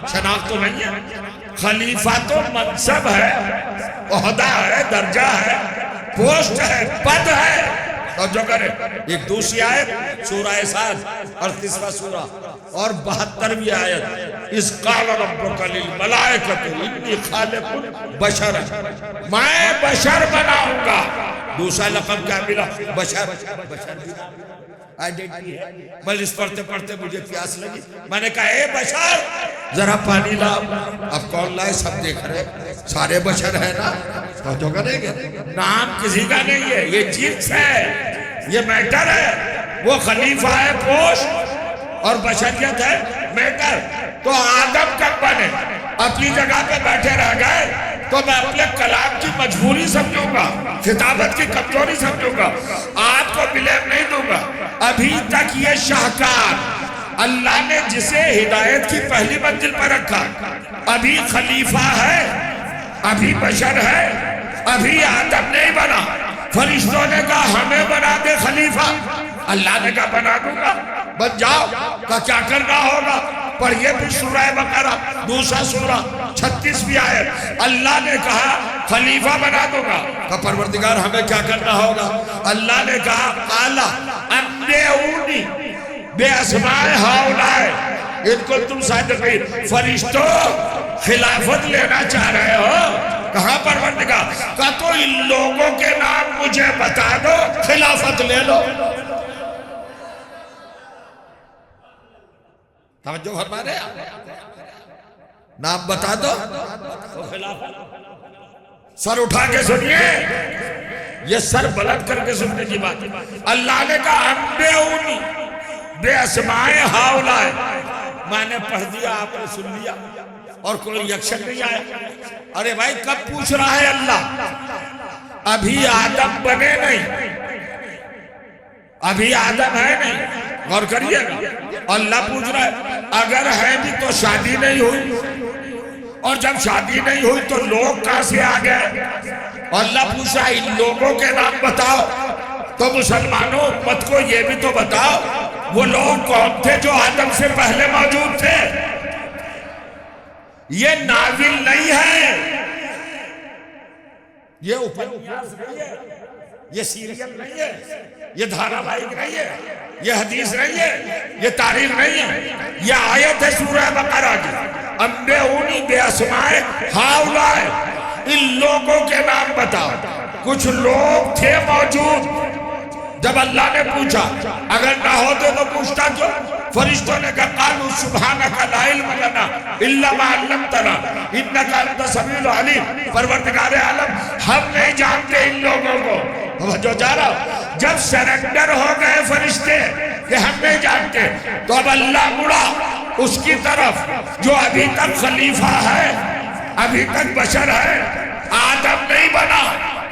शनाख्त तो नहीं है। खलीफा तो मनसब है, ओहदा है, दर्जा है, पोस्ट है, पद है। और जो करे एक दूसरी आयत सूरह साद और तीसरा सूरा और 72वीं आयत, इस क़ाल रब्बुका लिल मलाइकति इन्नी खालिकुन बशर, मैं बशर बनाऊंगा। दूसरा लक़ब क्या मिला? बशर। आइडेंटिटी है। बल इस पढ़ते पढ़ते मुझे प्यास लगी, मैंने कहा ए बशर जरा पानी लाओ। अब कौन लाए? सब देख रहे, सारे बशर है ना, तो जो करेंगे। नाम किसी का नहीं है, ये जिन्स है, ये मैटर है। वो खलीफा है पोस्ट और बशरियत है मैटर। तो आदम कब बने? अपनी जगह पे बैठे रह गए तो मैं अपने कलाम की मजबूरी समझूंगा, खिताबत की कमजोरी समझूंगा, आपको ब्लेम नहीं दूंगा। अभी तक ये शाहकार अल्लाह ने जिसे हिदायत की पहली मंजिल पर रखा, अभी खलीफा है, अभी बशर है, अभी आदम नहीं बना। फरिश्तों ने कहा हमें बना दे खलीफा, अल्लाह ने कहा बना दूंगा, बन जाओ। का क्या करना होगा? पढ़िए फिर सूरह बकरा दूसरा सूरा 36वीं आयत। अल्लाह ने कहा खलीफा बना दूंगा। का परवरदिगार हमें क्या करना होगा? अल्लाह ने कहा काला अन्बेऊनी बेअस्माए हाउलाए, इनको तुम सादिक़ीन। फरिश्तों खिलाफत लेना चाह रहे हो? कहा परवरदिगार का तो इन लोगों के नाम मुझे बता दो, खिलाफत ले लो। तवज्जो फरमा रहे, नाम बता दो तो खिलाफत। सर उठा के सुनिए, ये सर बुलंद करके सुनने की बात। अल्लाह ने कहा अम्बेऊनी बेअस्माए हाउलाए, मैंने पढ़ दिया, आपने सुन लिया और कोई रिएक्शन नहीं आया। अरे भाई कब पूछ रहा है अल्लाह? अभी आदम बने नहीं, अभी आदम है नहीं। गौर करिएगा, अल्लाह पूछ रहा है अगर है भी तो शादी नहीं हुई, और जब शादी नहीं हुई तो लोग कहां से आ गए? अल्लाह पूछ रहा है इन लोगों के नाम बताओ। तो मुसलमानों मत को ये भी तो बताओ वो लोग कौन थे जो आदम से पहले मौजूद थे। ये नाजिल नहीं है, ये उपन्यास नहीं है, ये सीरियल नहीं है, ये धारावाहिक नहीं है, ये हदीस नहीं है, ये तारीख नहीं है। ये आयत है सूरह बकरा की, अम्बेऊनी बेअस्माए हाउलाए, इन लोगों के नाम बताओ। कुछ लोग थे मौजूद जब अल्लाह ने पूछा, अगर ना होते तो पूछता क्यों? फरिश्तों ने कहा कालू सुब्हानका ला इल्म लना इल्ला मा अल्लमतना इन्नका अंता समीउल अलीम। परवरदिगार आलम हम नहीं जानते इन लोगों को। जो जा रहा जब सरेंडर हो गए फरिश्ते कि हम नहीं जानते, तो अब अल्लाह मुड़ा उसकी तरफ जो अभी तक खलीफा है, अभी तक बशर है, आदम नहीं बना।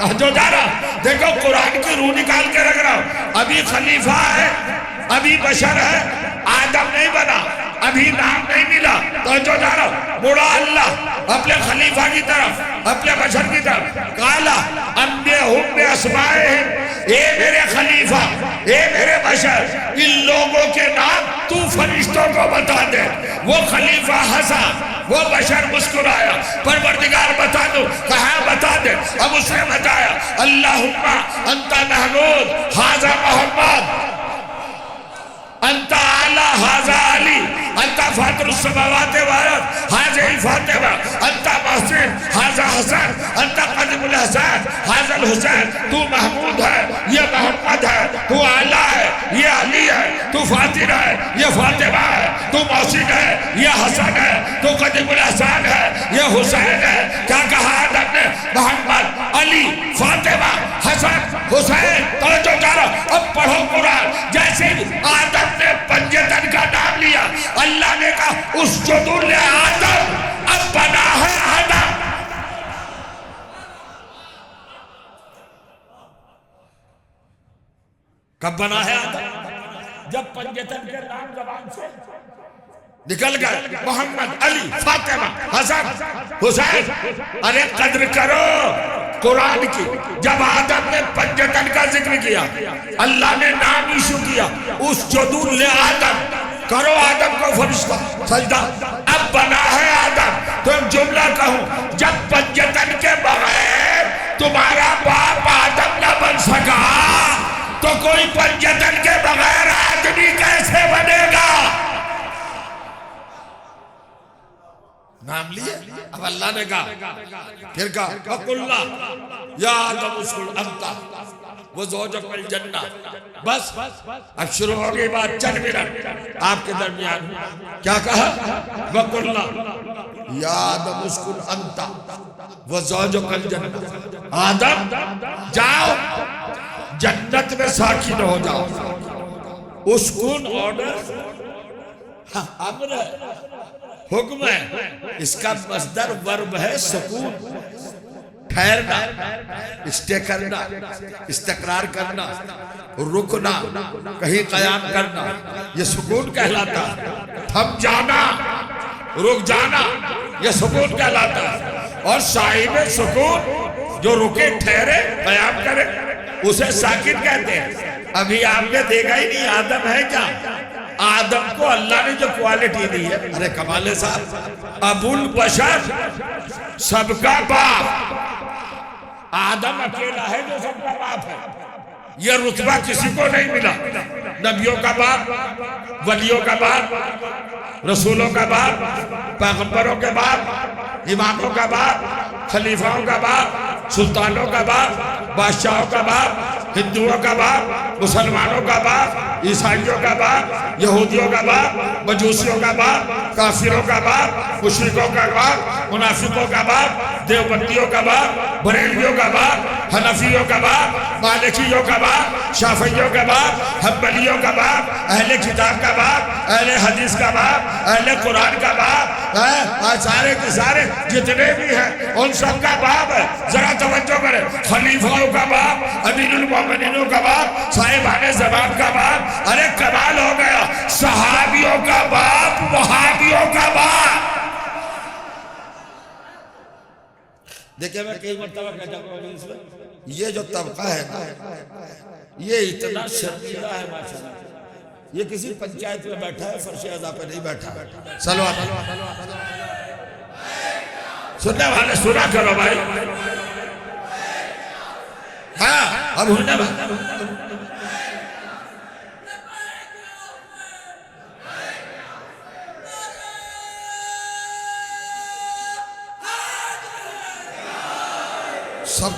जो जा रहा देखो कुरान की रूह निकाल के रख रहा हूं, अभी खलीफा है, अभी बशर है, आदम आदम नहीं बना, अभी नाम नहीं मिला, तो जो जानो मुड़ा अल्लाह अपने खलीफा की तरफ, अपने बशर की तरफ, काला अम्बे हुम्बे अस्माए हैं, ए मेरे खलीफा, ए मेरे बशर, इन लोगों के नाम तू फरिश्तों को बता दे। वो खलीफा हंसा, वो बशर मुस्कुराया, परवरदिगार बता दो, कहा बता दे। अब उसने बताया, अल्लाहुम्मा अंता महमूद हाजा मोहम्मद, अंता आला हाजा अली, अंता फातिरुस समावाति वल अर्द हाजा फातिमा, अंता महसिन हाजा हसन, अंता कदीमुल हसन हाजल हुसैन। तू महमूद है, ये मोहम्मद है, तू आला है, ये अली है, तू फातिर है, ये फातिमा है, तू मौसिन है, ये हसन है, तू कदीमुल हसन है, ये हुसैन है। क्या कहा आदम ने? मोहम्मद, अली, फातिमा, हसन, हुसैन। तो जो करो अब पढ़ो कुरान। जैसे आदम ने पंजतन का नाम लिया, अल्लाह ने कहा उसजुदु ले आदम, अब बना है आदम। कब बना है आदम? जब पंजतन के नाम जबान से निकल गए, मोहम्मद, अली, फातिमा, हसन, हुसैन। अरे कद्र करो कुरान की। जब आदम ने पंजतन का जिक्र किया, अल्लाह ने नाम इशू किया, उसजुदु ले आदम, करो आदम को फरिश्ता सजदा। अब बना है आदम। तो जुमला कहूं, जब पंजतन के बगैर तुम्हारा बाप आदम न बन सका, तो कोई पंजतन के बगैर आदमी कैसे बनेगा? नाम लिए। अब अल्लाह ने कहा, फिर कहा वकुल्ला या आदम उस्कुन अंता वो ज़ौजुकल जन्ना। बस अब शुरू हो गई बात। चंद मिनट आपके दरमियान क्या कहा? वकुल्ला या आदम उस्कुन अंता वो ज़ौजुकल जन्ना। आदम जाओ जन्नत में साकिन हो जाओ। उस्कुन ऑर्डर, अम्र है, हुक्म है। इसका मस्दर वर्ब है सुकून, ठहरना, स्टे करना, इस्तकरार करना, रुकना, कहीं कयाम करना, ये सुकून कहलाता। थम जाना, रुक जाना, ये सुकून कहलाता। और साहिब सुकून जो रुके, ठहरे, कयाम करे, उसे साकिन कहते हैं। अभी आपने देखा ही नहीं आदम है क्या? आदम को अल्लाह ने जो क्वालिटी दी है, अरे कमाल साहब, अबुल बशर, सबका बाप। आदम अकेला है जो सबका बाप है। यह रुतबा किसी को नहीं मिला। नबियों का बाप, वलियों का बाप, रसूलों का बाप, पैगंबरों के बाप, इमामों का बाप, खलीफाओं का बाप, सुल्तानों का बाप, बादशाहों का बाप, हिंदुओं का बाप, मुसलमानों का बाप, ईसाइयों का बाप, यहूदियों का बाप, मजूसियों का बाप, काफिरों का बाप, मुशरिकों का बाप, मुनाफिकों का बाप, देवबंदियों का बाप, बरेलियों का बाप, हनफियों का बाप, मालिकियों का बाप, शाफियों का बाप, हम्बलियों का बाप, अहले किताब का बाप, अहले हदीस का बाप, अहले कुरान का बाप, सारे के सारे जितने भी हैं उन सब का बाप है। जरा तवज्जो करें। खलीफाओं का बाप, अमीरुल मोमिनीनों का बाप, साहिबाने ज़मान का बाप। अरे कमाल हो गया। सहाबियों का बाप, वहाबियों का बाप। देखिए मैं कई मरतबा कहता हूं, ये जो तबका है ना, ये इतना शर्मीला है माशाअल्लाह। ये किसी पंचायत में बैठा है, फर्श अज़ा पे नहीं बैठा। सलवात सुनने वाले सुना करो भाई। हाँ अब होने सब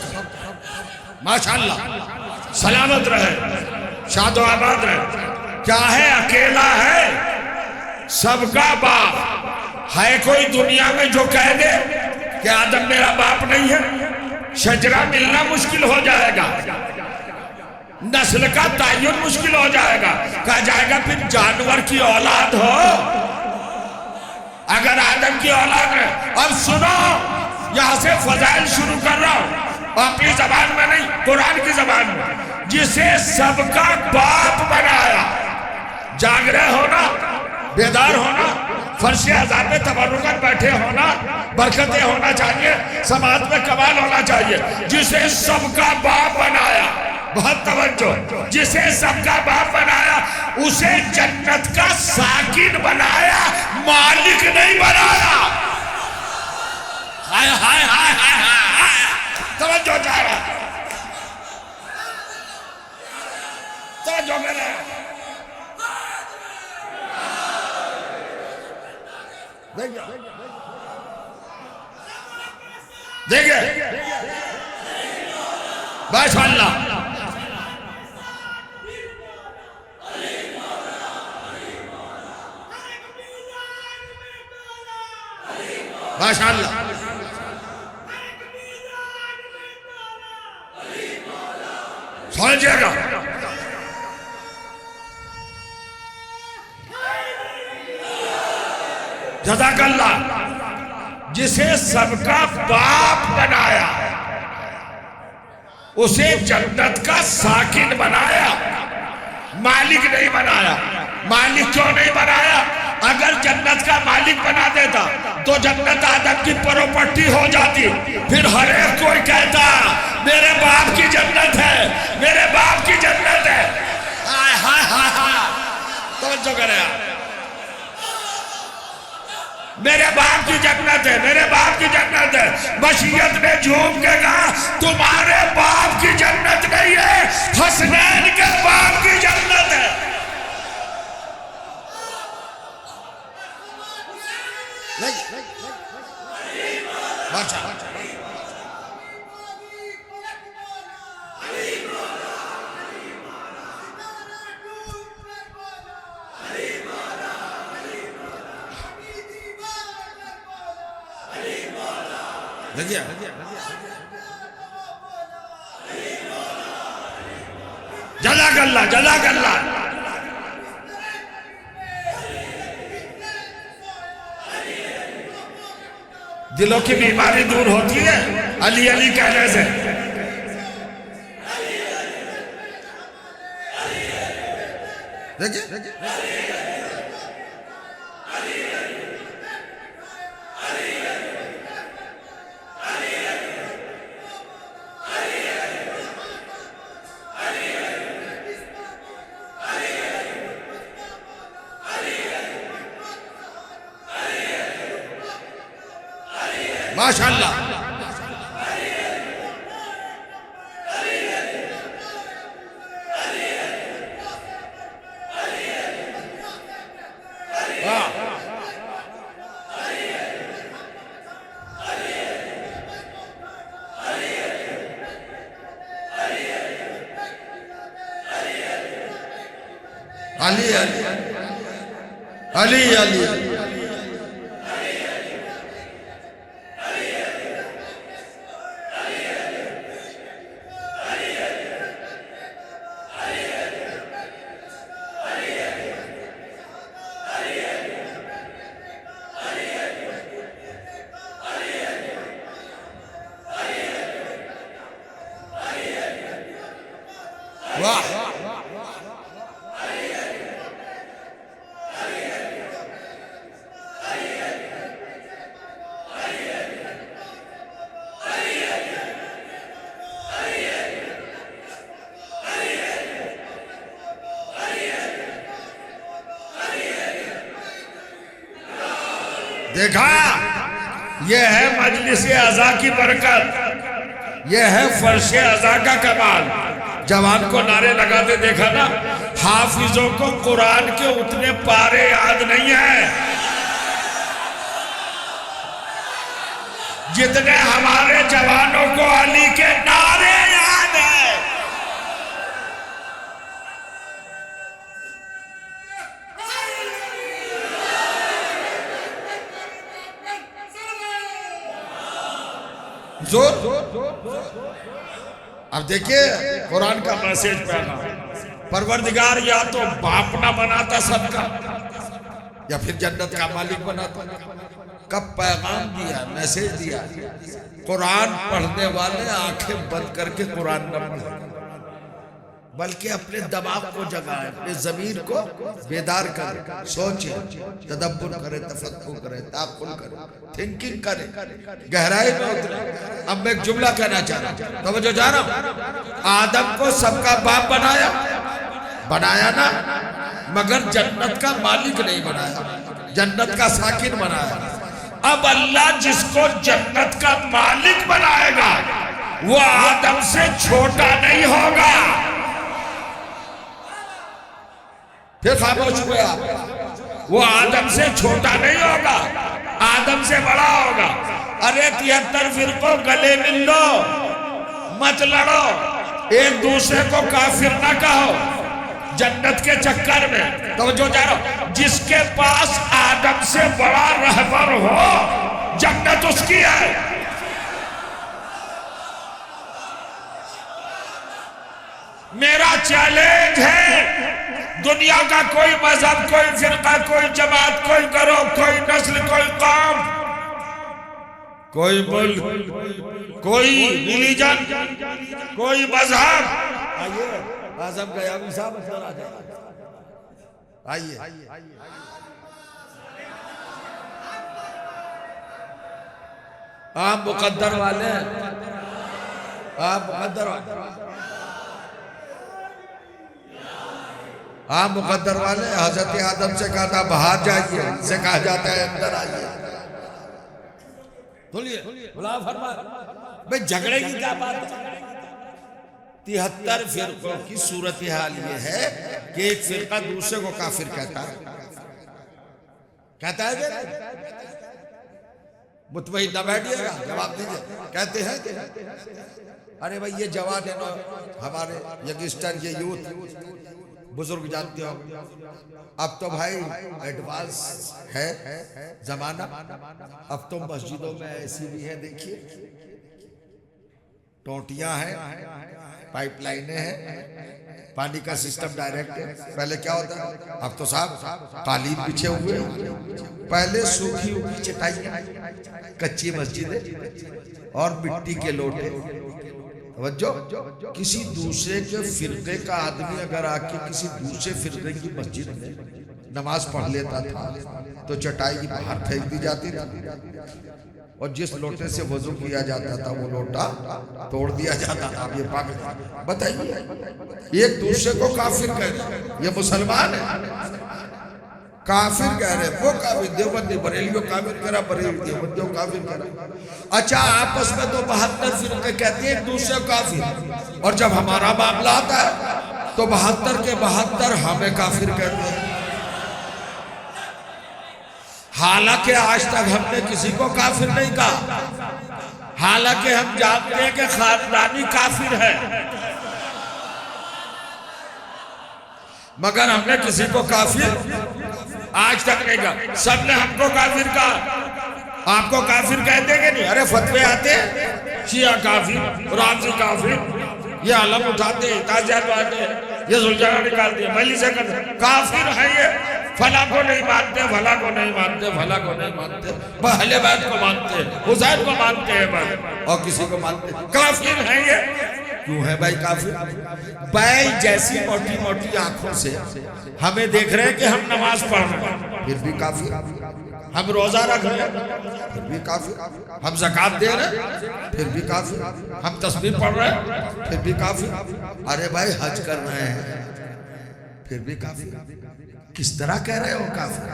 माशाअल्लाह सलामत रहे, शादो आबाद रहे। क्या है? अकेला है, सबका बाप है। कोई दुनिया में जो कह दे कि आदम मेरा बाप नहीं है, शजरा मिलना मुश्किल हो जाएगा, नस्ल का तायुन मुश्किल हो जाएगा। कहा जाएगा फिर जानवर की औलाद हो, अगर आदम की औलाद है। अब सुनो, यहां से फजाइल शुरू कर रहा हूं, अपनी जबान में नहीं, कुरान की जबान में। जिसे सबका बाप बनाया, जाग रहे हो ना? बेदार होना, फर्श आज़ाद में तबरुकन बैठे होना, बरकतें होना चाहिए, समाज में कमाल होना चाहिए। जिसे सबका बाप बनाया, बहुत तवज्जो, जिसे सबका बाप बनाया उसे जन्नत का साकिन बनाया, मालिक नहीं बनाया। हाय हाय हाय हाय हाय, तवज्जो जा रहा, तवज्जो मेरे, देखिए माशाअल्लाह, माशाअल्लाह, समझिएगा। जज़ाकल्लाह। जिसे सबका बाप बनाया उसे जन्नत का साकिन बनाया, मालिक नहीं बनाया। मालिक क्यों नहीं बनाया? अगर जन्नत का मालिक बना देता तो जन्नत आदम की प्रॉपर्टी हो जाती, फिर हर एक कोई कहता मेरे बाप की जन्नत है, मेरे बाप की जन्नत है। हाय हाय हाय हाय, तवज्जो करें, मेरे बाप की जन्नत है, मेरे बाप की जन्नत है। बशीयत ने झूम के कहा तुम्हारे बाप की जन्नत नहीं है, हसनैन के बाप की जन्नत है। जज़ाकल्लाह, जज़ाकल्लाह। दिलों की बीमारी दूर होती है अली अली कहने से। देखिए माशाअल्लाह, अली अली अली अली वाह, देखा, यह है मजलिस अज़ा की बरकत, यह है फर्श अज़ा का कमाल। जवान को नारे लगाते देखा ना, हाफिजों को कुरान के उतने पारे याद नहीं है जितने हमारे जवानों को अली के नारे याद है। जोर। अब देखिए कुरान का मैसेज पहला, परवरदिगार या तो बाप ना बनाता सबका या फिर जन्नत का मालिक बनाता। कब पैगाम दिया, मैसेज दिया, कुरान पढ़ने वाले आंखें बंद करके कुरान न पढ़े। बल्कि अपने दिमाग को जगाए, अपने जमीर को बेदार करे, सोचे, तदब्बुर करे, तफक्कुर करे, ताक़ुल करे, थिंकिंग करे, गहराई में उतरे। अब मैं एक जुमला कहना चाह रहा हूं, तो जो जा रहा हूं, आदम को सबका बाप बनाया ना, मगर जन्नत का मालिक नहीं बनाया, जन्नत का साकिन बनाया। अब अल्लाह जिसको जन्नत का मालिक बनाएगा वो आदम से छोटा नहीं होगा। फिर खामोश हुए आप। वो आदम से छोटा नहीं होगा, आदम से बड़ा होगा। अरे 73 फिरकों गले मिल लो, मत लड़ो, एक दूसरे को काफिर ना कहो जन्नत के चक्कर में। तो जो जा रहा, जिसके पास आदम से बड़ा रहबर हो जन्नत उसकी है। मेरा चैलेंज है, दुनिया का कोई मजहब, कोई फिरका, कोई जमात, कोई ग्रोह, कोई नस्ल, कोई कौम, कोई मुल्क, कोई रिलीजन, कोई मजहब। आइए आजम गयामी साहब अंदर आ जाए, आइए। आप मुकद्दर वाले, आप मुकद्दर वाले, आप मुकद्दर वाले। हजरत आदम से कहा था बाहर जाइए, से कहा जाता है अंदर आइए। बोलिए बुला फरमा भाई, झगड़े की क्या बात है। 73 फिरकों की सूरत हाल ये है कि एक फिरका दूसरे को काफिर कहता है मुतमईन ना बैठिएगा, जवाब दीजिए। कहते हैं अरे भाई ये जवान है ना, हमारे यंगस्टर, ये यूथ बुजुर्ग जानते हो, अब तो भाई एडवांस है जमाना। अब तो मस्जिदों में ऐसी भी है, देखिए टोटियां हैं, पाइपलाइनें हैं, पानी का सिस्टम डायरेक्ट है। पहले क्या होता है, अब तो साहब कालीन बिछे हुए, पहले सूखी हुई चटाइयां, कच्ची मस्जिदें और मिट्टी के लोटे। वजो किसी दूसरे के फिरके का आदमी अगर आके किसी दूसरे फिरके की मस्जिद में नमाज पढ़ लेता था तो चटाई बाहर फेंक दी जाती थी, और जिस लोटे से वजू किया जाता था वो लोटा तोड़ दिया जाता था। ये पागल, बताइए, एक दूसरे को काफिर कह रहे, ये मुसलमान है काफिर कह रहे, वो काफिर, देवबंदी बरेलियों काफिर कह रहा, बरेली देवबंदियों काफिर कह रहा। अच्छा आपस में तो 72 फिरके कहते हैं एक दूसरे को काफिर, और जब हमारा मामला आता है तो 72 के 72 हमें काफिर कहते हैं। हालांकि आज तक हमने किसी को काफिर नहीं कहा, हालांकि हम जानते हैं कि खानदानी काफिर है, मगर हमने किसी को काफिर आज तक नहीं कहा। सबने हमको काफिर कहा, आपको काफिर कहते कि नहीं? अरे फतवे आते हैं, शिया काफिर, राफी काफिर, ये आलम उठाते, ताजियात आते, ये सुलझाना निकालते हैं, मली से करते, काफिर है ये। फला को नहीं मानते, फला को नहीं मानते, फला को नहीं मानते, पहले बैत को मानते, हुसैन को मानते हैं बस, और किसी को मानते, काफिर है ये। क्यों है भाई काफिर? भाई जैसी मोटी मोटी आंखों से हमें देख रहे हैं कि हम नमाज पढ़ रहे हैं, फिर भी काफिर। हम रोजा रख रहे हैं, फिर भी काफिर। हम ज़कात दे रहे हैं, फिर भी काफिर। हम तस्बीह पढ़ रहे हैं, फिर भी काफिर। अरे भाई हज कर रहे हैं, फिर भी काफिर। किस तरह कह रहे हो काफिर?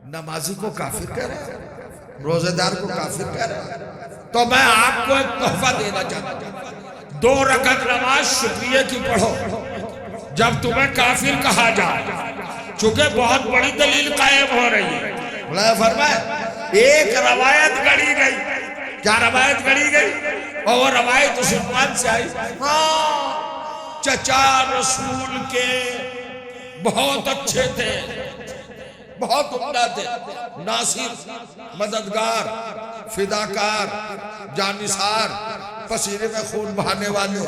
नमाजी को काफिर कह रहे हैं, रोजेदार को काफिर कह रहे हैं। तो मैं आपको एक तोहफा देना चाहता हूं, 2 रकअत नमाज शुक्रिया की पढ़ो जब तुम्हें काफिर कहा जाए, चूंकि बहुत बड़ी दलील कायम हो रही है। बोला फरमाए एक रवायत गढ़ी गई, क्या रवायत गढ़ी गई? और वो रवायत उस्मान से आई। हाँ, चचा रसूल के बहुत अच्छे थे, बहुत उम्दा थे, नासिर, मददगार, फिदाकार, जानिसार, पसीने में खून बहाने वाले,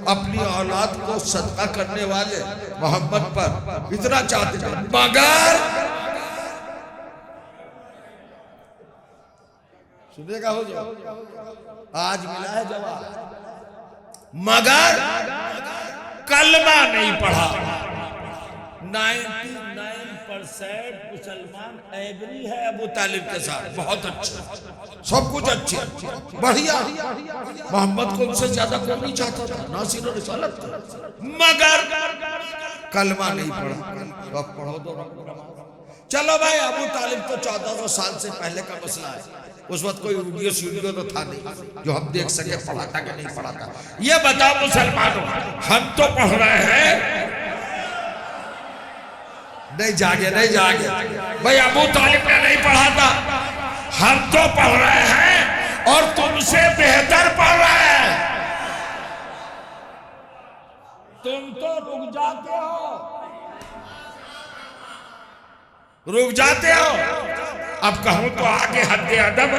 अपनी औलाद को सदका करने वाले, मोहम्मद पर इतना चाहते थे। मगर सुनेगा हो जाओ, आज मिला है जवाब। मगर कलमा नहीं पढ़ा। 99% मुसलमान एग्री है अबू तालिब के साथ, बहुत अच्छा, सब कुछ अच्छे, बढ़िया। मोहम्मद को उनसे ज्यादा कोई नहीं चाहता था, नासिर रिसालत था, मगर कलमा नहीं पढ़ा। तो अब पढ़ो तो चलो भाई, अबू तालिब तो 1400 साल से पहले का मसला है। उस वक्त कोई वीडियो सीडियो तो था नहीं जो हम देख सके पढ़ाता कि नहीं पढ़ाता। ये बताओ मुसलमानों, हम तो पढ़ रहे हैं, नहीं जागे भाई, अबू तालिब ने नहीं पढ़ा था, हम तो पढ़ रहे हैं और तुमसे बेहतर पढ़ रहे हैं। तुम तो रुक जाते हो। अब कहूं तो आगे हद अदब।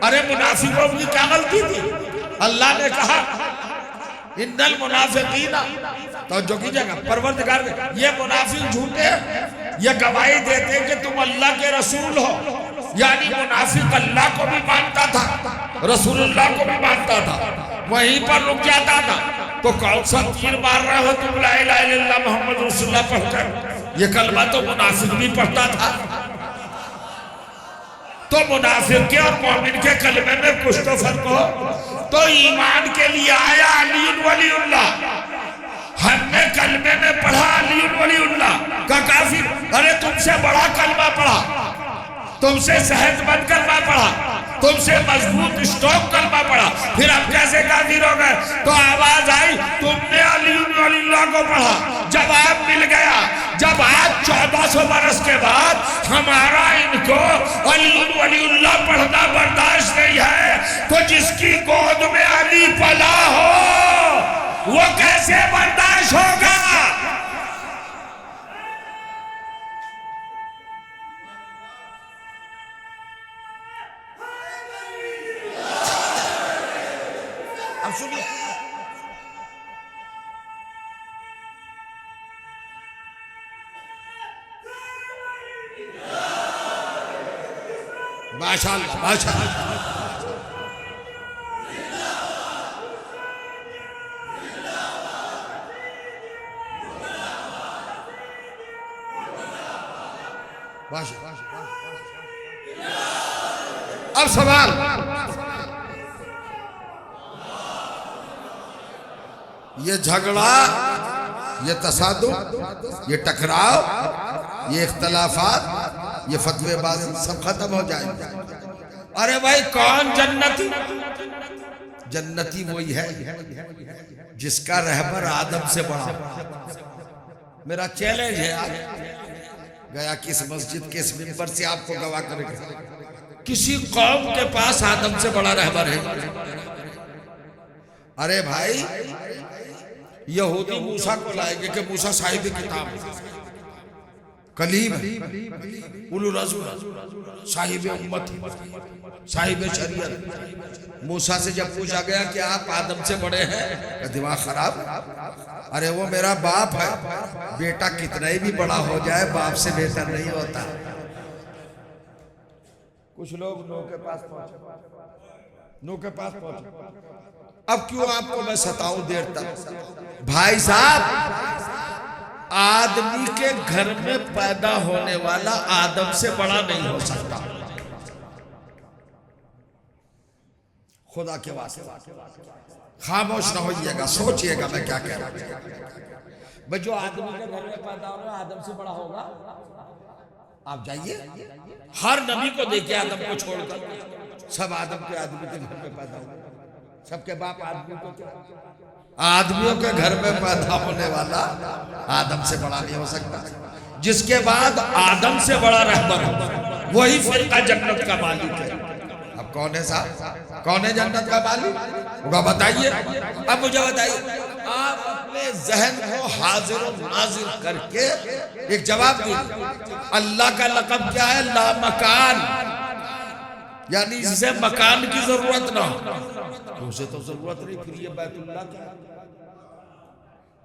अरे मुनाफिकों की क्या गलती थी? अल्लाह ने कहा इन्नल मुनाफिकीना, तो जो की जगह परवरदिगार, ये मुनाफिक झूठे, ये गवाही देते कि तुम अल्लाह के रसूल हो। यानी मुनाफिक अल्लाह को भी मानता था, रसूलुल्लाह को भी मानता था, वहीं पर रुक जाता था। तो कौन सा तीर मार रहे हो तुम ला इलाहा इल्लल्लाह मोहम्मद रसूलुल्लाह पढ़कर? ये कलमा तो मुनाफिक भी पढ़ता था। तो मुनाफिक के और मोमिन के कलमे में कुछ तो फर्क हो। तो ईमान के लिए आया अली वलीउल्लाह, हमने कलमे में पढ़ा अली वलीउल्लाह का काफिर। अरे तुमसे बड़ा कलमा पढ़ा, तुमसे सेहतमंद कलमा पढ़ा, तुमसे मजबूत स्टॉक कलमा पढ़ा, फिर अब कैसे काफिर हो गए? तो आवाज आई तुमने अली वलीउल्लाह को पढ़ा, जवाब मिल गया। जब आज 1400 बरस के बाद हमारा इनको अली वलीउल्लाह पढ़ना बर्दाश्त नहीं है, तो जिसकी गोद में अली पला हो वो कैसे बर्दाश्त होगा? अब सुनिए, माशाअल्लाह माशाअल्लाह। अब सवाल, ये झगड़ा, ये तसादुम, ये टकराव, ये इख्तलाफात, ये फतवेबाजी सब खत्म हो जाएंगे। अरे भाई कौन जन्नती? जन्नती वही है जिसका रहबर आदम से बड़ा। मेरा चैलेंज है आज, गया किस मस्जिद के इस मिंबर से आपको गवाह करेगा, किसी कौम के पास आदम से बड़ा रहबर है? अरे भाई यहूदी मूसा को लाएंगे कि मूसा साहिब किताब, कलीम, उलुल अज़्म, साहिब उम्मत, साहिब शरीयत। मूसा से जब पूछा गया कि आप आदम से बड़े हैं, दिमाग खराब? अरे वो मेरा बाप है, बेटा कितना ही भी बड़ा हो जाए बाप से बेहतर नहीं होता। कुछ लोग नो के पास पहुंचे। अब क्यों आपको मैं सताऊं देर तक? भाई साहब, आदमी के घर में पैदा होने वाला आदम से बड़ा नहीं हो सकता। खुदा के वास्ते खामोश न होइएगा, सोचिएगा मैं क्या कह रहा हूं। भाई जो आदमी के घर में पैदा हो रहा आदम से बड़ा होगा? आप जाइए, हर नबी को देखिए आदम को छोड़कर, सब आदम के आदमी के घर में पैदा हुए, सबके बाप आदमी को, आदमियों के घर में पैदा होने वाला आदम से बड़ा नहीं हो सकता। जिसके बाद आदम से बड़ा रहबर हो वही फिरका जन्नत का मालिक है। अब कौन है साहब, कौन है जन्नत का मालिक? होगा बताइए। अब मुझे बताइए, आप अपने जहन को हाजिर और नाजिर करके एक जवाब दीजिए। अल्लाह का लक़ब क्या है? ला मकान, यानी जिसे मकान की जरूरत ना हो, उसे तो जरूरत नहीं। फिर ये बैतुल्लाह क्या है?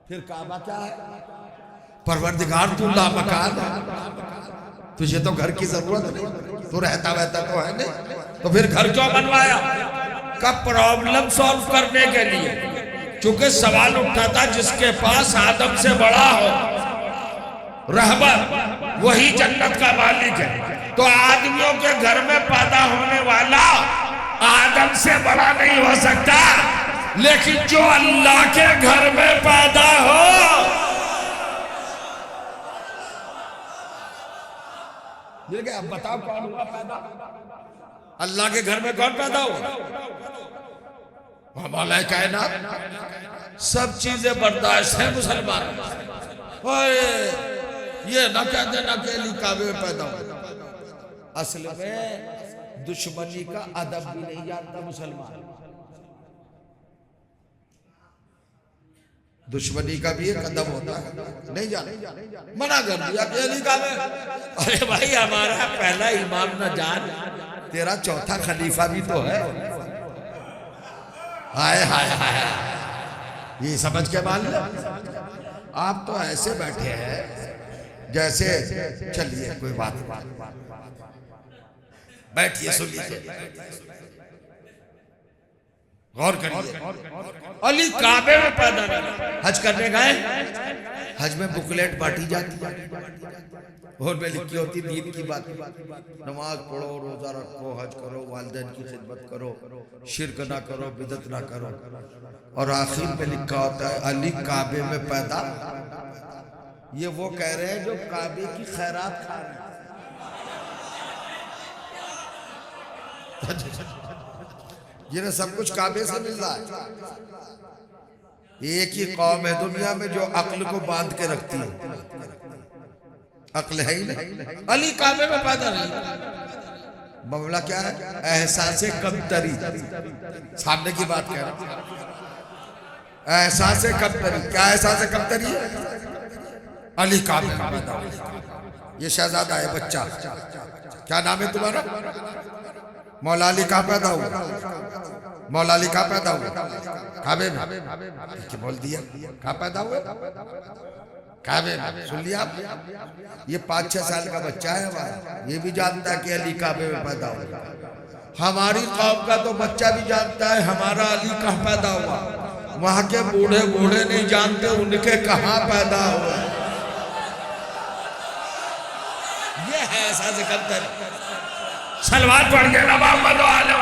फिर काबा क्या है? परवरदिगार तू ला मकान, तुझे तो घर की जरूरत नहीं, तू रहता वहता तो है नहीं, तो फिर घर क्यों बनवाया? का प्रॉब्लम सॉल्व करने के लिए, चूंकि सवाल उठा था जिसके पास आदम से बड़ा हो रहबर वही जन्नत का मालिक है। तो आदमियों के घर में पैदा होने वाला आदम से बड़ा नहीं हो सकता, लेकिन जो अल्लाह के घर में पैदा हो, मिल गया। अब बताओ कौन हुआ पैदा? अल्लाह के घर में कौन पैदा हुआ? मौला कायनात। सब चीजें बर्दाश्त है मुसलमान। ये ना कह देना कि अली काबे में पैदा हुआ। असल में दुश्मनी का अदब भी नहीं जानता मुसलमान। दुश्मनी का भी एक अदब होता है, नहीं जाने मना कर दिया कि अली काबे। अरे भाई हमारा पहला इमाम न जान, तेरा चौथा खलीफा भी तो है। हाय हाय हाय, ये समझ के मान लो। आप तो ऐसे बैठे हैं जैसे, चलिए कोई बात, बैठिए सुनिए, गौर करिए। अली काबे में पैदा नहीं। हज करने गए, हज में बुकलेट बांटी जाती है और में लिखी होती दीन की बात, नमाज पढ़ो, रोजा रखो, हज करो, वालिदैन की खिदमत करो, शिरक ना करो, बिदत ना करो, और आखिर में लिखा होता है अली काबे में पैदा। ये वो कह रहे हैं जो काबे की खैरात खा रहे हैं। ये सब कुछ काबे से मिल रहा है। एक ही कौम है दुनिया में जो अक्ल को बांध के रखती है, अक्ल है ही नहीं। अली काबे में पैदा नहीं। मामला क्या है? एहसासे कमतरी, सामने की बात कह रहा हूं। एहसासे कमतरी, क्या एहसासे कमतरी है? अली काबे में पैदा हुआ। ये शहजादा है, बच्चा। क्या नाम है तुम्हारा? मौला अली कहाँ पैदा हुआ? मौला अली कहाँ पैदा हुआ? काबे में। क्या बोल दिया? कहाँ पैदा हुआ? काबे में। सुन लिया आप? ये 5-6 साल का बच्चा है हमारा, ये भी जानता है कि अली काबे में पैदा हुआ। हमारी कौम का तो बच्चा भी जानता है हमारा अली कहाँ पैदा हुआ। वहां के बूढ़े बूढ़े नहीं जानते उनके कहाँ पैदा हुआ। ये है ऐसा से कदर। सलवार पढ़ के नवाब बनो आलम।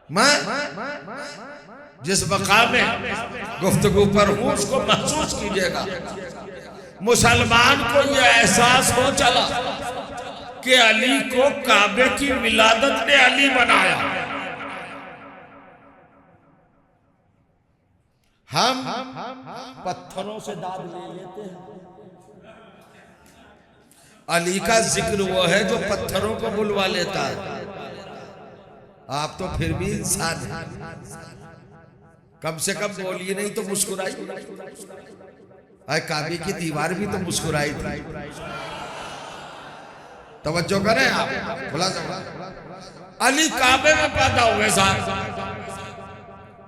मैं जिस मकाम में गुफ्तगू पर हूं उसको महसूस कीजिएगा। मुसलमान को यह एहसास हो चला कि अली को काबे की विलादत ने अली बनाया। हम पत्थरों से दाद ले लेते हैं। अली का जिक्र वो है जो पत्थरों को बुलवा लेता है। आप तो फिर भी इंसान हैं, कम से कम बोलिए नहीं तो मुस्कुराई। अरे काबे की दीवार भी तो मुस्कुराई थी। तवज्जो करें आप, बोला अली काबे में पैदा हुए साहब,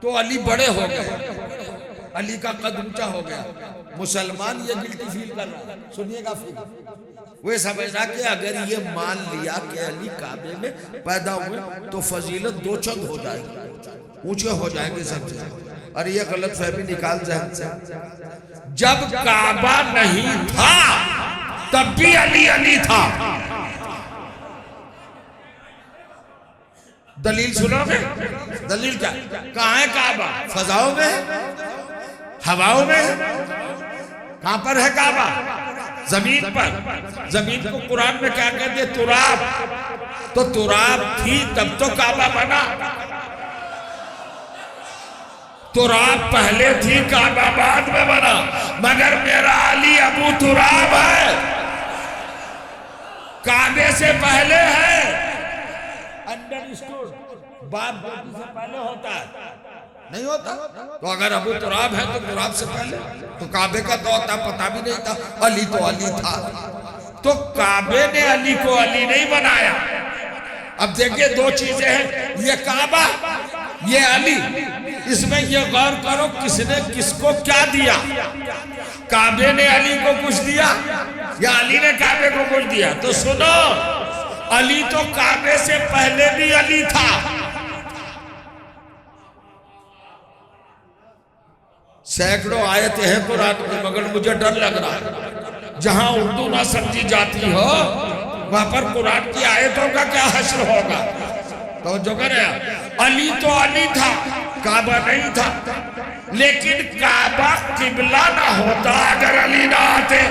तो अली बड़े हो गए, अली का कद ऊंचा हो गया। मुसलमान ये गिल्टी फील कर रहा है। सुनिएगा फिर वे समझना कि अगर ये मान लिया कि अली काबे में पैदा हुए तो फजीलत दो चंद हो जाएगी, ऊंचे हो जाएंगे सबसे। और ये गलत फहमी निकाल जहन से। जब काबा नहीं था तब भी अली अली था। दलील सुनोगे? दलील क्या? कहाँ है काबा? फजाओं में, हवाओं में? कहां पर है काबा? जमीन पर। जमीन को कुरान में क्या कहते हैं? तुराब। तो तुराब थी तब तो काबा बना। तुराब पहले थी, काबा बाद में बना। मगर मेरा अली अबू तुराब है, काबे से पहले है। अंडरस्टूड? बाप बेटी से पहले होता है, नहीं होता। तो अगर अबू तुराब है तो तुराब से पहले तो काबे का तो होता पता भी नहीं था। अली तो अली था। तो काबे ने अली को अली नहीं बनाया। अब देखिए दो चीजें हैं, ये काबा, ये अली। इसमें ये गौर करो किसने किसको क्या दिया। काबे ने अली को कुछ दिया या अली ने काबे को कुछ दिया? तो सुनो, अली तो काबे से पहले भी अली था। सैकड़ों आयतें हैं कुरान में, मगर मुझे डर लग रहा है जहां उर्दू ना समझी जाती हो वहां पर कुरान की आयतों का क्या हश्र होगा। तो जो करे, अली तो अली था, काबा नहीं था। लेकिन काबा किबला ना होता अगर अली ना आते।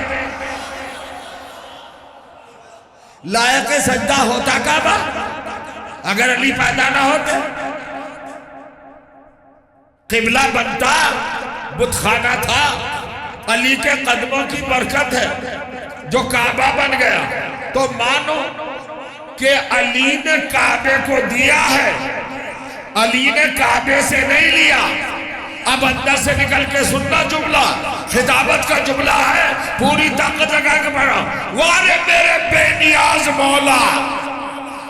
लायक सजदा होता काबा अगर अली पैदा ना होते। किबला बनता, बुतखाना था। अली के कदमों की बरकत है जो काबा बन गया। तो मानो कि अली ने काबे को दिया है, अली ने काबे से नहीं लिया। अब अंदर से निकल के सुनना जुमला, खिताबत का जुमला है, पूरी ताकत लगा के पढ़ा। वारे मेरे बेनियाज मौला,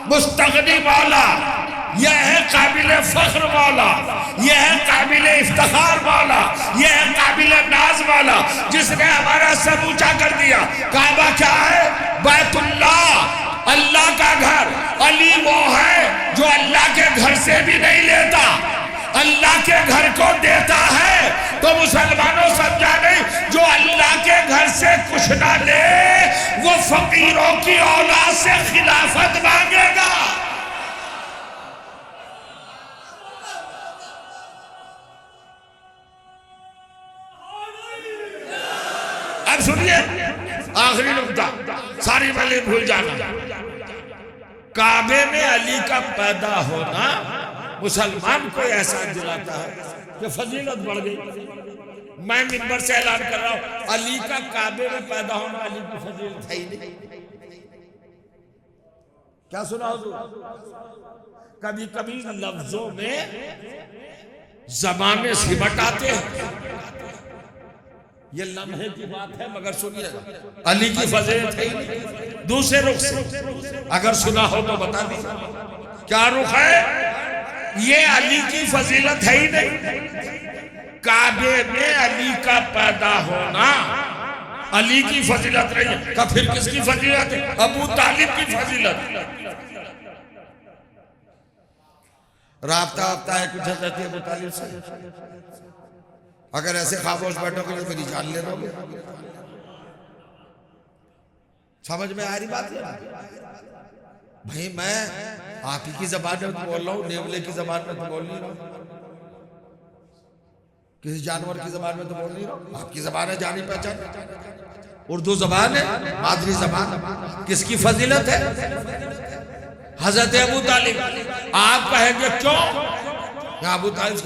मुस्तगनी मौला, यह है काबिल फख्र मौला, यह है काबिल इफ्तिखार मौला, यह है काबिल नाज मौला, जिसने हमारा सब ऊंचा कर दिया। काबा क्या है? बैतुल्लाह, अल्लाह का घर। अली वो है जो अल्लाह के घर से भी नहीं लेता, अल्लाह के घर को देता है। तो मुसलमानों समझा नहीं, जो अल्लाह के घर से कुछ ना ले वो फकीरों की औलाद से खिलाफत मांगेगा। अब सुनिए आखिरी नुकता, सारी बातें भूल जाना। काबे में अली का पैदा होना मुसलमान को एहसास दिलाता है कि फजीलत बढ़ गई। मैं मिंबर से ऐलान कर रहा हूं, अली का काबे में पैदा होना अली की फजीलत है ही नहीं। क्या सुना हुजूर? कभी कभी लफ्जों में ज़बानें सिमट आते हैं। ये लम्हे की बात है, मगर सुनिए, अली की फजीलत है ही नहीं। दूसरे रुख से अगर सुना हो तो बता दीजिए क्या रुख है। ये अली की फजीलत है ही नहीं। काबे में अली का पैदा होना अली की फजीलत नहीं है। तो फिर किसकी फजीलत है? अबू तालिब की फजीलत। राब्ता आपता है कुछ हजरत अबू तालिब से? अगर ऐसे खामोश बैठोगे तो मेरी जान ले लोगे। समझ में आ रही बात है भाई? मैं आप ही की जबान में तो बोल रहा हूँ, नेवले की जबान में तो बोल नहीं रहा हूँ, किसी जानवर की जबान में तो बोल नहीं रहा हूँ। आपकी जबान है जानी पहचान, उर्दू जबान है, मादरी जबान। किसकी फजीलत है? हजरत अबू तालिब। आप कहेंगे क्यों? अबू तालिब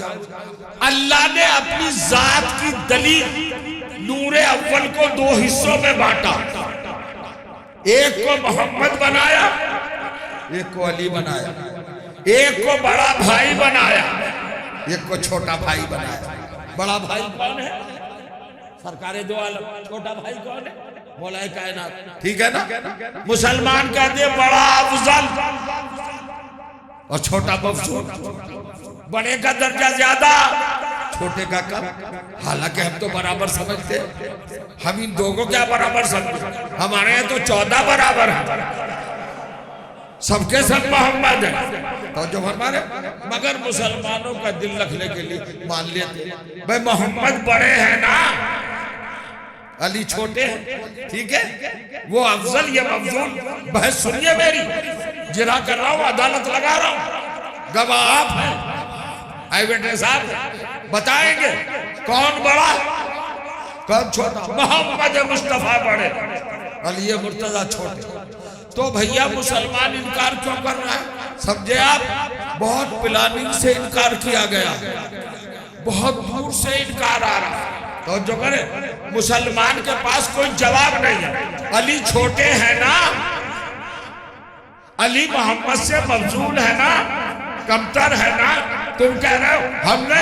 अल्लाह ने अपनी जात की दलील नूरे अव्वल को दो हिस्सों में बांटा। एक को मोहम्मद बनाया, एक को अली बनाया, एक को बड़ा भाई बनाया, एक को छोटा भाई बनाया। बड़ा भाई कौन है? सरकारे दो आलम। छोटा भाई कौन है? मौलाए कायनात। ठीक है ना? मुसलमान कहते हैं बड़ा अफजल और छोटा मफजूल। बड़े का दर्जा ज्यादा, छोटे का कम। हालांकि हम तो बराबर समझते, हम इन दो को क्या बराबर समझते? हमारे यहाँ तो 14 बराबर है, सबके सब मोहम्मद है। तो जो हमारे, मगर मुसलमानों का दिल रखने के लिए मान लेते भाई मोहम्मद बड़े हैं ना, अली छोटे हैं। ठीक है, वो अफजल ये मफजूल। बहस सुनिए मेरी, जिरा कर रहा हूँ, अदालत लगा रहा हूँ, गवाह आप हैं, विटनेस साहब बताएंगे कौन बड़ा कौन छोटा। मोहम्मद मुस्तफा बड़े, अली मुर्तजा छोटे। तो भैया मुसलमान इनकार क्यों कर रहा है? समझे आप, बहुत प्लानिंग से इनकार किया गया, बहुत दूर से इनकार आ रहा है। तो जो करे, मुसलमान के पास कोई जवाब नहीं है। अली छोटे हैं ना, अली मोहम्मद से मफजूल है ना, कमतर है ना। तुम कह रहे हो हमने,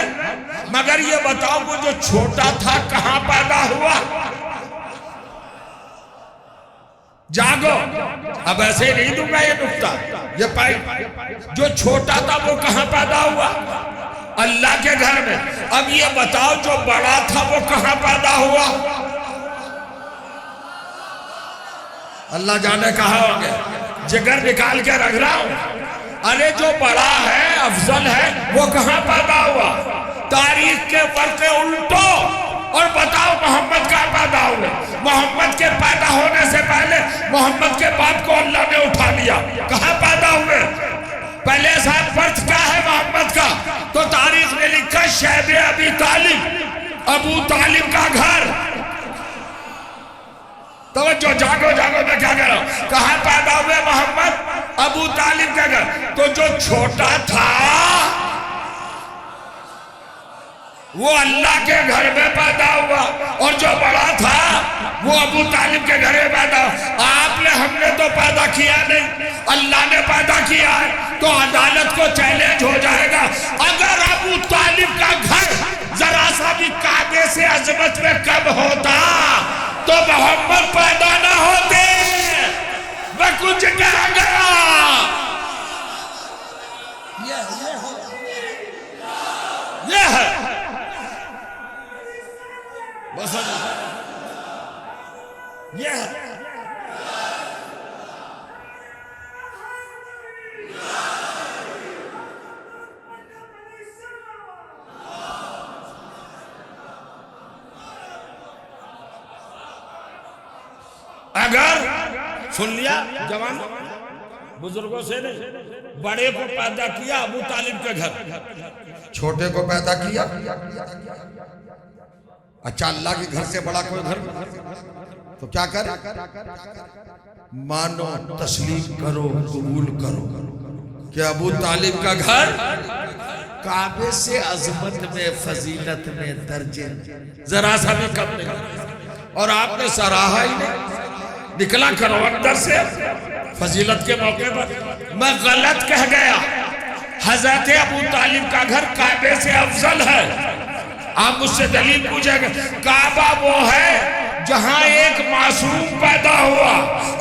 मगर ये बताओ वो जो छोटा था कहां पैदा हुआ? जागो, अब ऐसे नहीं दूंगा ये नुक्ता, ये पाई। जो छोटा था वो कहां पैदा हुआ? अल्लाह के घर में। अब ये बताओ जो बड़ा था वो कहां पैदा हुआ? अल्लाह जाने कहा होंगे, जिगर निकाल के रख रहा हूं। अरे जो बड़ा है, अफजल है, वो कहां पैदा हुआ? तारीख के वर्के उल्टो और बताओ मोहम्मद कहां पैदा हुए? मोहम्मद के पैदा होने से पहले मोहम्मद के बाप को अल्लाह ने उठा लिया। कहां पैदा हुए? पहले साहब बर्थ क्या है मोहम्मद का? तो तारीख ने लिखा शैबे अबी तालिब, अबू तालिब का घर। तो जो जागो जागो मैं क्या कह रहा हूं, कहां पैदा हुए मोहम्मद? अबू तालिब के घर। तो जो छोटा था वो अल्लाह के घर में पैदा हुआ और जो बड़ा था वो अबू तालिब के घर में पैदा हुआ। आपने हमने तो पैदा किया नहीं, अल्लाह ने पैदा किया है। तो अदालत को चैलेंज हो जाएगा, अगर अबू तालिब का घर जरा सा भी काबे से अजमत में कम होता तो मोहम्मद पैदा ना होते। मैं कुछ कह गया। ये है बस, ये है। अगर सुन लिया, जवान बुजुर्गों से नहीं, बड़े को पैदा किया अबू तालिब के घर, छोटे को पैदा किया। अच्छा, अल्लाह के घर से बड़ा कोई घर तो क्या करे? मानो, तस्लीम करो, कबूल करो कि अबू तालिब का घर काबे से अजमत में, फजीलत में दर्जे जरा सा भी कम नहीं। और आपने सराहा ही नहीं, निकला करो अंदर से फजीलत के मौके पर। मैं गलत कह गया, हजरत अबू तालिब का घर काबे से अफजल है। आप मुझसे दलील पूछेंगे, काबा वो है जहां एक मासूम पैदा हुआ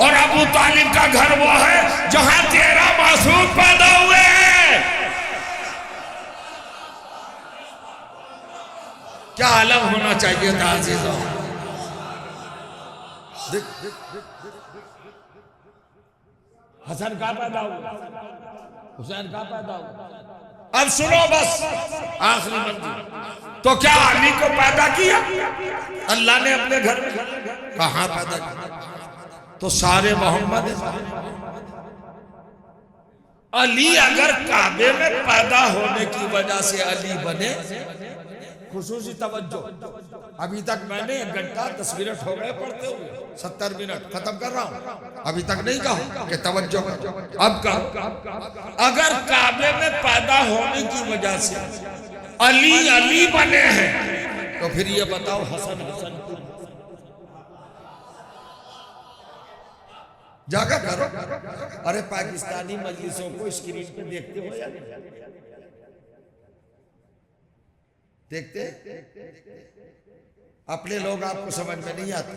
और अबू तालिब का घर वो है जहां 13 मासूम पैदा हुए हैं। क्या आलम होना चाहिए था अजीजों। हसन का पैदा हुआ, हुसैन का पैदा हुआ। अब सुनो बस आखिरी मंजिल। तो क्या अली को पैदा किया अल्लाह ने अपने घर में? कहां पैदा किया? तो सारे मोहम्मद। अली अगर काबे में पैदा होने की वजह से अली बने, खुसूसी तवज्जो। अभी तक मैंने 1 घंटा 10 मिनट हो गए पढ़ते हुए, 70 मिनट खत्म कर रहा हूं, अभी तक नहीं कहा कि तवज्जो। अब कहा, अगर काबे में पैदा होने की वजह से अली अली बने हैं तो फिर ये बताओ हसन हसन जागा करो। अरे पाकिस्तानी मजलिसों को स्क्रीन पे देखते हो या नहीं देखते? अपने लोग आपको समझ में नहीं आते,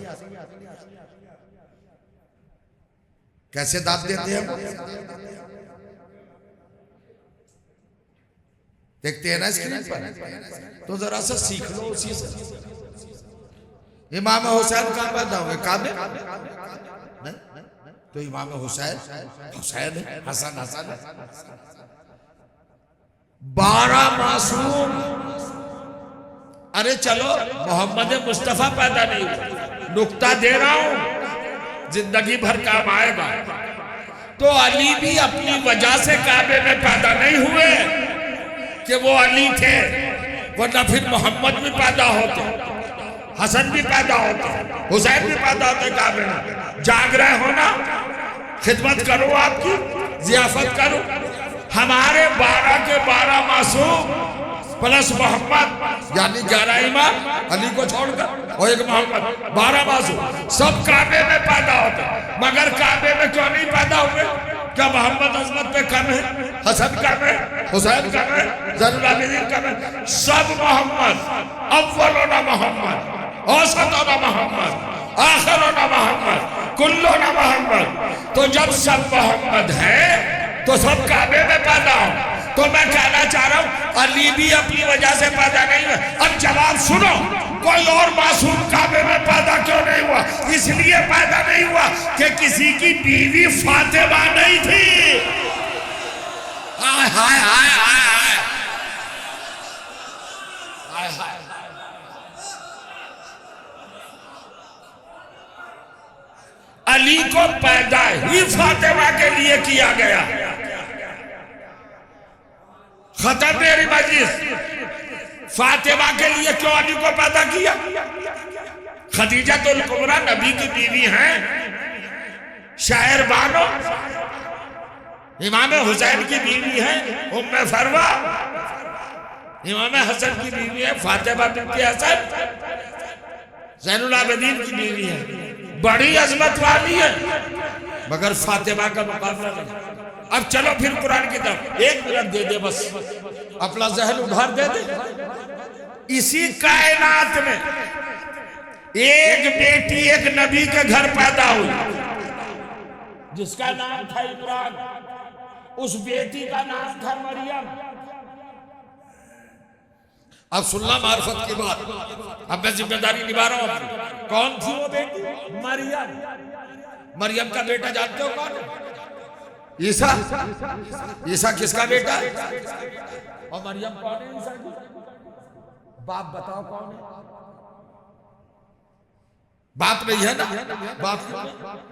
कैसे दाद देते हैं? देखते हैं ना स्क्रीन पर, तो जरा सा सीख लो उसी से। इमाम हुसैन कहां पैदा हुए? काबे नहीं? तो इमाम हुसैन हुसैन हसन हसन 12 मासूम। अरे चलो मोहम्मद मुस्तफा पैदा नहीं हुआ, नुक्ता दे रहा हूं, जिंदगी भर काम आएगा। तो अली भी अपनी वजह से काबे में पैदा नहीं हुए कि वो अली थे, वरना फिर मोहम्मद भी पैदा होते, हसन भी पैदा होते, हुसैन भी पैदा होते काबे में। जाग रहे हो ना? खिदमत करो, आपकी जियाफत करो। हमारे 12 के 12 मासूम प्लस मोहम्मद यानी 11 इमाम, अली को छोड़कर और एक मोहम्मद, 12 मासूम सब काबे में पैदा होते। मगर काबे में क्यों नहीं पैदा हुए? क्या मोहम्मद अजमत पे कम है? हसन कम है? हुसैन कम है? ज़ैनुल आबिदीन कम है? सब मोहम्मद, अव्वलोना मोहम्मद, औसतोना मोहम्मद, आखिरोना मोहम्मद, कुल्लोना मोहम्मद। तो जब सब मोहम्मद है तो सब काबे में पैदा हो। तो मैं कहना चाह रहा हूं अली भी अपनी वजह से पैदा नहीं हुआ। अब जवाब सुनो, कोई और मासूम काबे में पैदा क्यों नहीं हुआ? इसलिए पैदा नहीं हुआ कि किसी की बीवी फातिमा नहीं थी। हाय हाय हाय हाय हाय हाय। अली को पैदा ही फातिमा के लिए किया गया। खत्म मेरी मजलिस। फातिमा के लिए क्यों अली को पैदा किया? खदीजतुल कुबरा नबी की बीवी हैं, शायर बानो इमाम हुसैन की बीवी है, उम्मे फरवा इमाम हसन की बीवी है, फातिमा बिन्ते हसन ज़ैनुल आबिदीन की बीवी है, बड़ी अजमत वाली है, मगर फातिमा का मुकाबला नहीं। अब चलो फिर कुरान की तरफ, 1 मिनट दे दे बस, अपना जहन उभार दे दे। इसी कायनात में एक बेटी एक नबी के घर पैदा हुई जिसका नाम था इमरान, उस बेटी का नाम था मरियम। अब सुनना मार्फत की बात, अब मैं जिम्मेदारी निभा रहा हूं। कौन थी वो बेटी? मरियम। मरियम का बेटा जानते हो कौन? ईसा। ईसा किसका बेटा है? और मरियम कौन है ईसा की? बाप बताओ कौन है? बाप नहीं है ना? बाप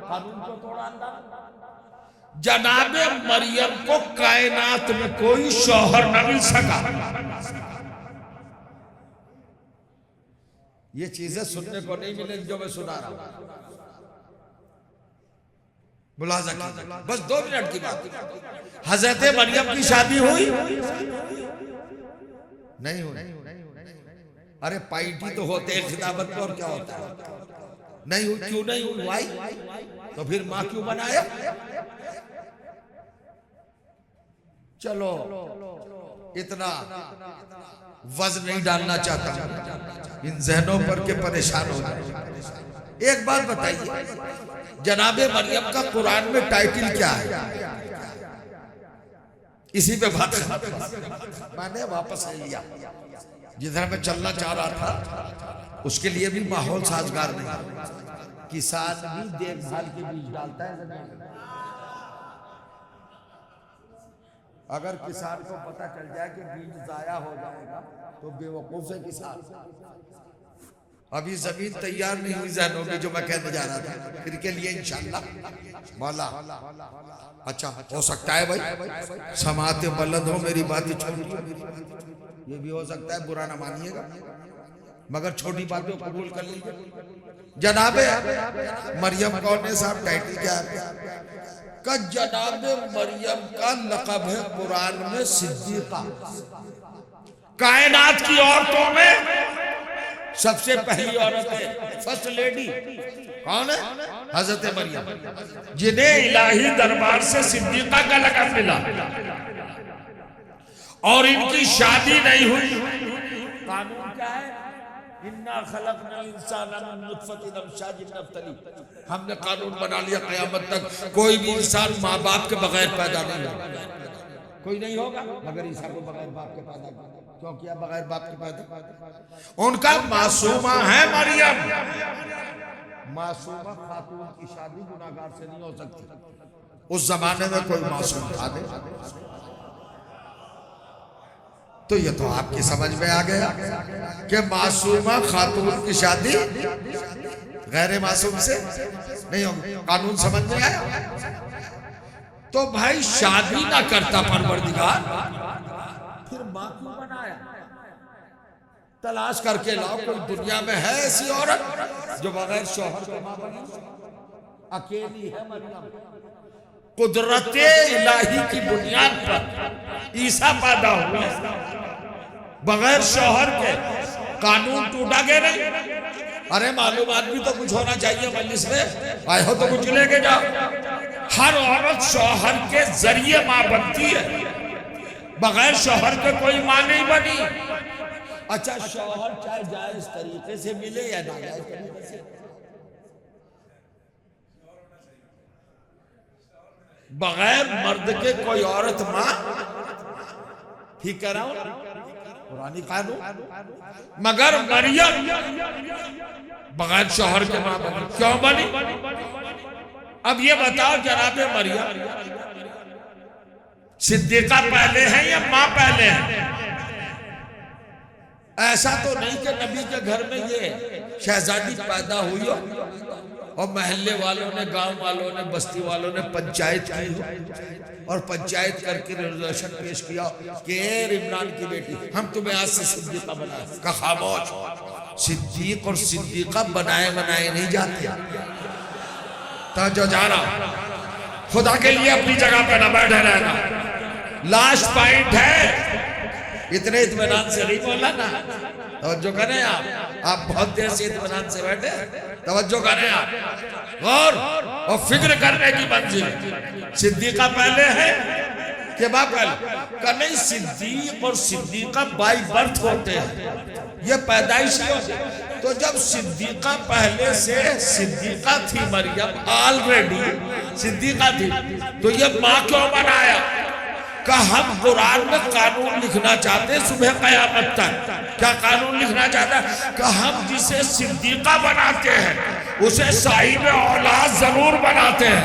कानून को तोड़ा अंदर। जनाबे मरियम को कायनात में कोई शौहर न मिल सका। ये चीजें सुनने को नहीं मिलेंगी जो मैं सुना रहा हूं। मुलाजा कीजिए, बस 2 मिनट की बात। हजरत मरियम की शादी हुई? नहीं हुई। अरे पाइटी तो होते हैं खिताबत में, और क्या होता है? नहीं हुई। क्यों नहीं हुई? भाई तो फिर मां क्यों बनाया? चलो इतना वजन नहीं डालना चाहता इन जहनों पर के परेशान हो जाए। एक बात बताइए, जनाबे मरियम का कुरान में टाइटल क्या है? इसी पे बात मैंने वापस ले लिया। जिधर मैं चलना चाह रहा था उसके लिए भी माहौल साजगार नहीं। किसान भी देखभाल के बीज डालता है। अगर किसान को पता चल जाए कि बीज जाया हो जाएगा तो बेवकूफ है किसान। अभी जमीन तैयार नहीं हुई जहनों की, जो मैं कहने जा रहा था, फिर के लिए इंशाल्लाह मौला। अच्छा हो सकता है भाई समाते बुलंद हो, मेरी बात छोटी ये भी हो सकता है, बुरा ना मानिएगा, मगर छोटी बात को कबूल कर लीजिए। जनाबे मरियम कौन है साहब? टाइटल क्या है? का जनाबे मरियम का लक़ब है कुरान में सिद्दीक़ा। कायनात की औरतों में सबसे पहली औरत है, फर्स्ट लेडी कौन है? हजरत मरियम, जिन्हें इलाही दरबार से सिद्दीक़ा का लक़ब मिला और इनकी शादी नहीं हुई। कानून क्या है? इन्ना खलक़नल इंसाना मिन नुत्फ़तिन अमशाजिन नब्तली। हमने कानून बना लिया क़यामत तक कोई भी इंसान माँ बाप के बगैर पैदा नहीं होगा। कोई नहीं होगा, मगर ईसा को बगैर बाप के पैदा क्यों किया? बगैर बाप के पैदा उनका मासूमा है मरियम। मासूमा खातून की शादी गुनाहगार से नहीं हो सकती। उस जमाने में कोई मासूम था नहीं। तो ये तो आपकी समझ में आ गया कि मासूमा खातून की शादी गैर मासूम से नहीं होगी। कानून समझ में आया? तो भाई शादी ना करता परवरदिगार, फिर मां क्यों बनाया? तलाश करके लाओ, कोई दुनिया में है ऐसी औरत जो बगैर शौहर के मां बनी? अकेली है मरियम। कुदरत इलाही की बुनियाद पर ईसा पैदा हुआ बगैर शौहर के। कानून टूटा के नहीं। अरे मालूमात भी तो कुछ होना चाहिए मजलिस में। आए हो तो कुछ लेके जाओ। हर औरत शौहर के जरिए मां बनती है, बगैर शौहर के कोई मां नहीं बनी। अच्छा शौहर चाहे जायज तरीके से मिले या नाजायज तरीके से, बगैर मर्द के कोई औरत मां ठीक कह रहा हूं, पुरानी कानून। मगर मरियम बगैर शौहर के मां बनी, क्यों बनी? अब ये बताओ जनाब मरियम सिद्दीका पहले है या मां पहले है? ऐसा तो नहीं कि नबी के घर में ये शहजादी पैदा हुई हो और महल्ले वालों ने, गांव वालों ने, बस्ती वालों ने पंचायत की हो और पंचायत करके रेजोल्यूशन पेश किया कि इमरान की बेटी हम तुम्हें आज से सिद्दीका बनाए। का खामोश, सिद्दीक और सिद्दीका बनाए नहीं जाते। तो जो जाना खुदा के लिए अपनी जगह पे न बैठे रहना। लास्ट पॉइंट है, इतने इत्मीनान से नहीं बोला ना। तवज्जो करें आप बहुत देर से इत्मीनान से बैठे, तवज्जो करें आप, और फिक्र करने की मंजिल। सिद्दीका पहले है कि मां पहले? का नहीं, सिद्दीक और सिद्दीका बाई बर्थ होते हैं, ये पैदाइशी होते हैं। तो जब सिद्दीका पहले से सिद्दीका थी, मरियम ऑलरेडी सिद्दीका थी, तो ये मां क्यों बनाया? का हम कुरान में कानून लिखना चाहते सुबह कयामत तक। क्या कानून लिखना चाहता है? कि हम जिसे सिद्दीका बनाते हैं उसे साहिब औलाद जरूर बनाते हैं।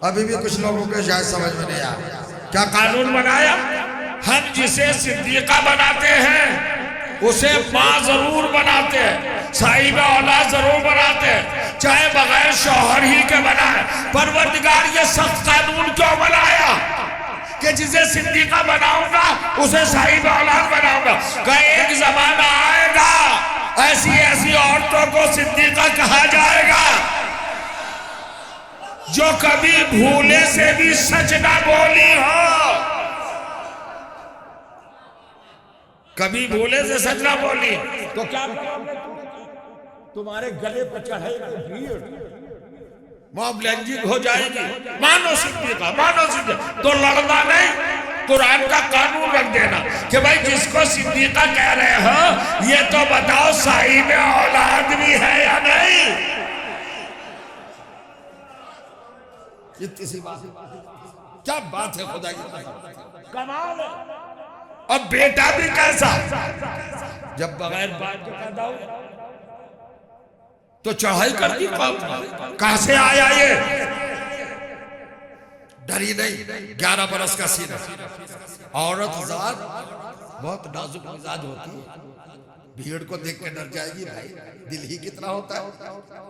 अभी भी कुछ लोगों के शायद समझ में नहीं आया। क्या कानून बनाया? हम जिसे सिद्दीका बनाते हैं उसे मां जरूर बनाते हैं, साहिब औलाद जरूर बनाते हैं, चाहे बगैर शौहर ही के बनाए। परवरदिगार ये सख्त कानून क्यों बनाया कि जिसे सिद्दीका बनाऊंगा उसे साहिब औलाद बनाऊंगा? का एक जमाना आएगा ऐसी ऐसी औरतों को सिद्दीका कहा जाएगा जो कभी भूले से भी सच ना बोली हो, कभी भूले से सच ना बोली। तो क्या करोगे? तुम्हारे गले पर चढ़ेगी भीड़, मॉब लिंचिंग हो जाएगी। मानो सिद्दीका, मानो सिद्दीका। तो लड़ना नहीं, कुरान का कानून रख देना कि भाई जिसको सिद्दीका कह रहे हो ये तो बताओ साहिब औलाद भी है या नहीं। इतनी सी बात, क्या बात है खुदा की, कमाल है। अब बेटा भी कैसा, जब बगैर बात के पैदा हो तो चढ़ाई करती कौम। कहां से आया ये? डरी नहीं, 11 बरस का सीना। औरत जात बहुत नाजुक मिजाज होती है, भीड़ को देख के डर जाएगी। भाई दिल ही कितना होता है,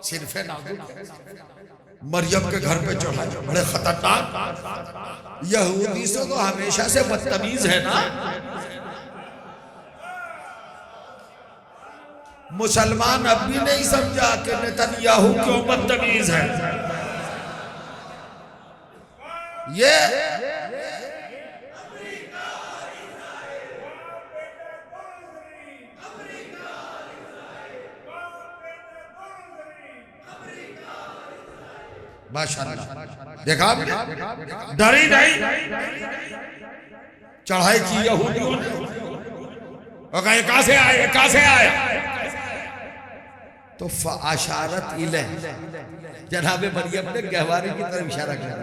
सिर्फे नाजुक। मरियम के घर पे चढ़ा, बड़े खतरनाक। यहूदी से तो हमेशा से बदतमीज है ना। मुसलमान अब भी नहीं समझा कि नेतन्याहू क्यों बदतमीज है। ये माशाअल्लाह, देखा डरी नहीं, चढ़ाई की यहूदियों ने। और कहे कहां से आए, कहां से आए? तो फाशारत इले, जनाब मरियम ने गहवारे की तरफ इशारा किया,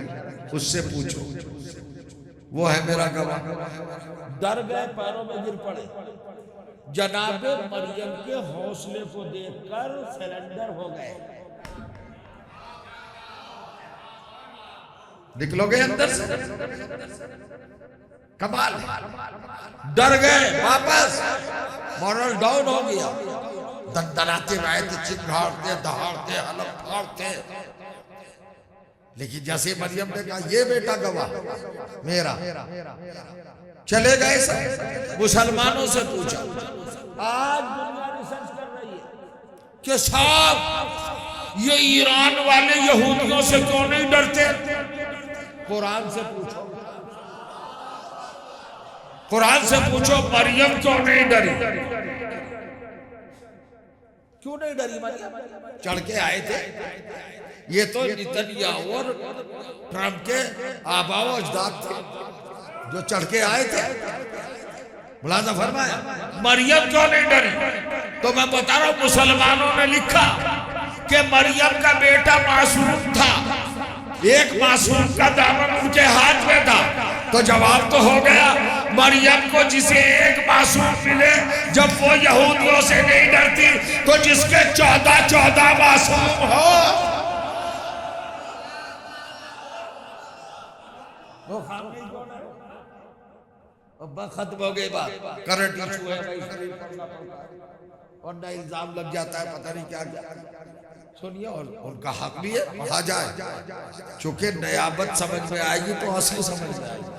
उससे पूछो, वो है मेरा गवाह। डर गए, पैरों में गिर पड़े। जनाब मरियम के हौसले को देखकर सरेंडर हो गए। निकलोगे अंदर से, कमाल। डर गए, वापस मॉरल डाउन हो गया। दंदनाते आए थे, चिल्लाते दहाड़ते हलफ फाड़ते। लेकिन जैसे मरियम ने कहा ये बेटा गवाह मेरा, चले गए सब। मुसलमानों से पूछा, आज दुनिया रिसर्च कर रही है कि साहब ये ईरान वाले यहूदियों से क्यों नहीं डरते? कुरान से पूछो, कुरान से पूछो मरियम क्यों नहीं डरी? क्यों नहीं डरी मरियम? चढ़ के आए थे। ये तो नेतन्याहू और ट्रंप के आबाओ अजदाद थे जो चढ़ के आए थे। मुलाजा फरमाया मरियम क्यों नहीं डरी? तो मैं बता रहा हूं, मुसलमानों ने लिखा कि मरियम का बेटा मासूम था, एक मासूम का दामन उनके हाथ में था। तो जवाब तो हो गया, मरियम को जिसे एक मासूम मिले, जब वो यहूदियों से नहीं डरती तो जिसके 14 मासूम हो वो खत्म हो गई बात। करंट इशू है भाई, शरीर पढ़ना पड़ता है और ना इल्जाम लग जाता है, पता नहीं क्या क्या। सुनिए, और उनका हक भी है, पढ़ा जाए, चूंकि नयाबत समझ में आएगी तो असली समझ में आएगी।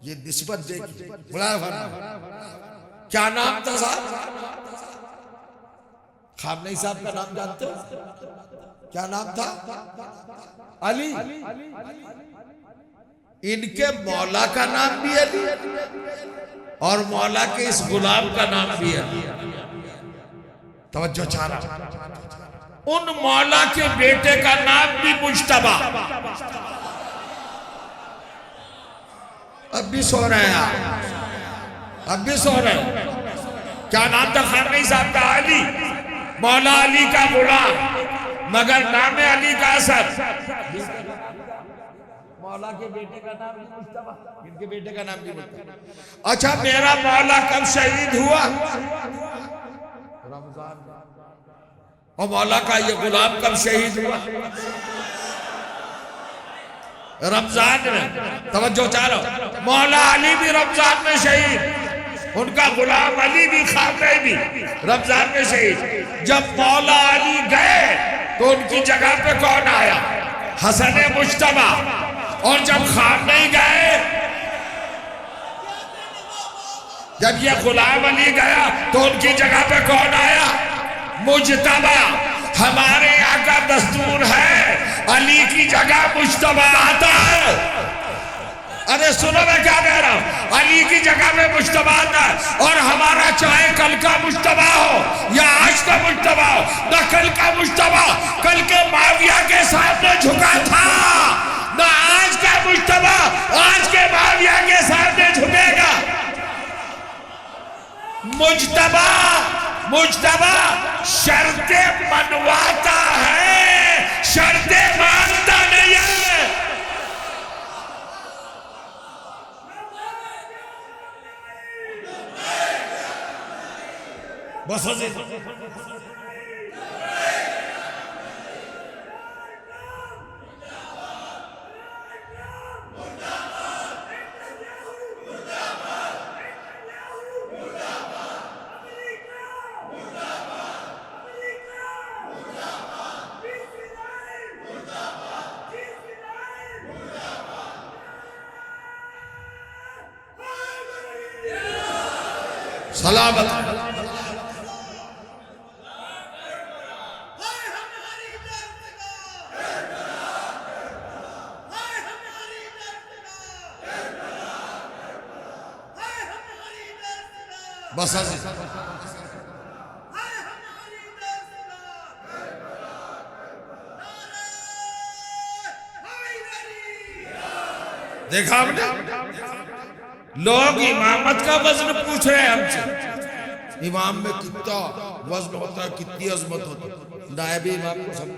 ये निस्बत देखिए, क्या नाम था साहब? खामनेई साहब का नाम जानते हो? क्या नाम था? अली। इनके मौला का नाम भी अली और मौला के इस गुलाम का नाम भी अली। तवज्जो चाह रहा, उन मौला के बेटे का नाम भी मुज्तबा। अब भी सो रहे हैं आप, अब भी सो रहे हैं। क्या नाम था खामनेई साहब का? अली। मौला अली का गुलाम, मगर नाम अली का असर। मौला के बेटे का नाम भी मुज्तबा, इनके बेटे का नाम भी मुज्तबा। अच्छा, मेरा मौला कब शहीद हुआ? रमजान। और मौला का ये गुलाम कब शहीद हुआ? रमजान में। तवज्जो चाह रहा, मौला अली भी रमजान में शहीद, उनका गुलाम अली भी, खामनेई भी रमजान में शहीद। जब मौला अली गए तो उनकी जगह पे कौन आया? हसन मुज्तबा। और जब खामनेई गए, जब ये गुलाम अली गया तो उनकी जगह पे कौन आया? मुज्तबा। हमारे यहाँ का दस्तूर है, अली की जगह मुज्तबा आता है। अरे सुनो, मैं क्या कह रहा हूं, अली की जगह में मुज्तबा आता है। और हमारा चाहे कल का मुज्तबा हो या आज का मुज्तबा हो, न कल का मुज्तबा कल के माविया के सामने झुका था, ना आज का मुज्तबा आज के माविया के सामने झुकेगा। मुज्तबा, मुज्तबा शर्तें मनवाता है, शर्तें मानता नहीं है। बस सलामत। बस देखा आपने, लोग इमामत का वजन पूछ रहे हैं हमसे। इमाम में कितना वजन होता है, कितनी अजमत होती है। नायब इमाम को सब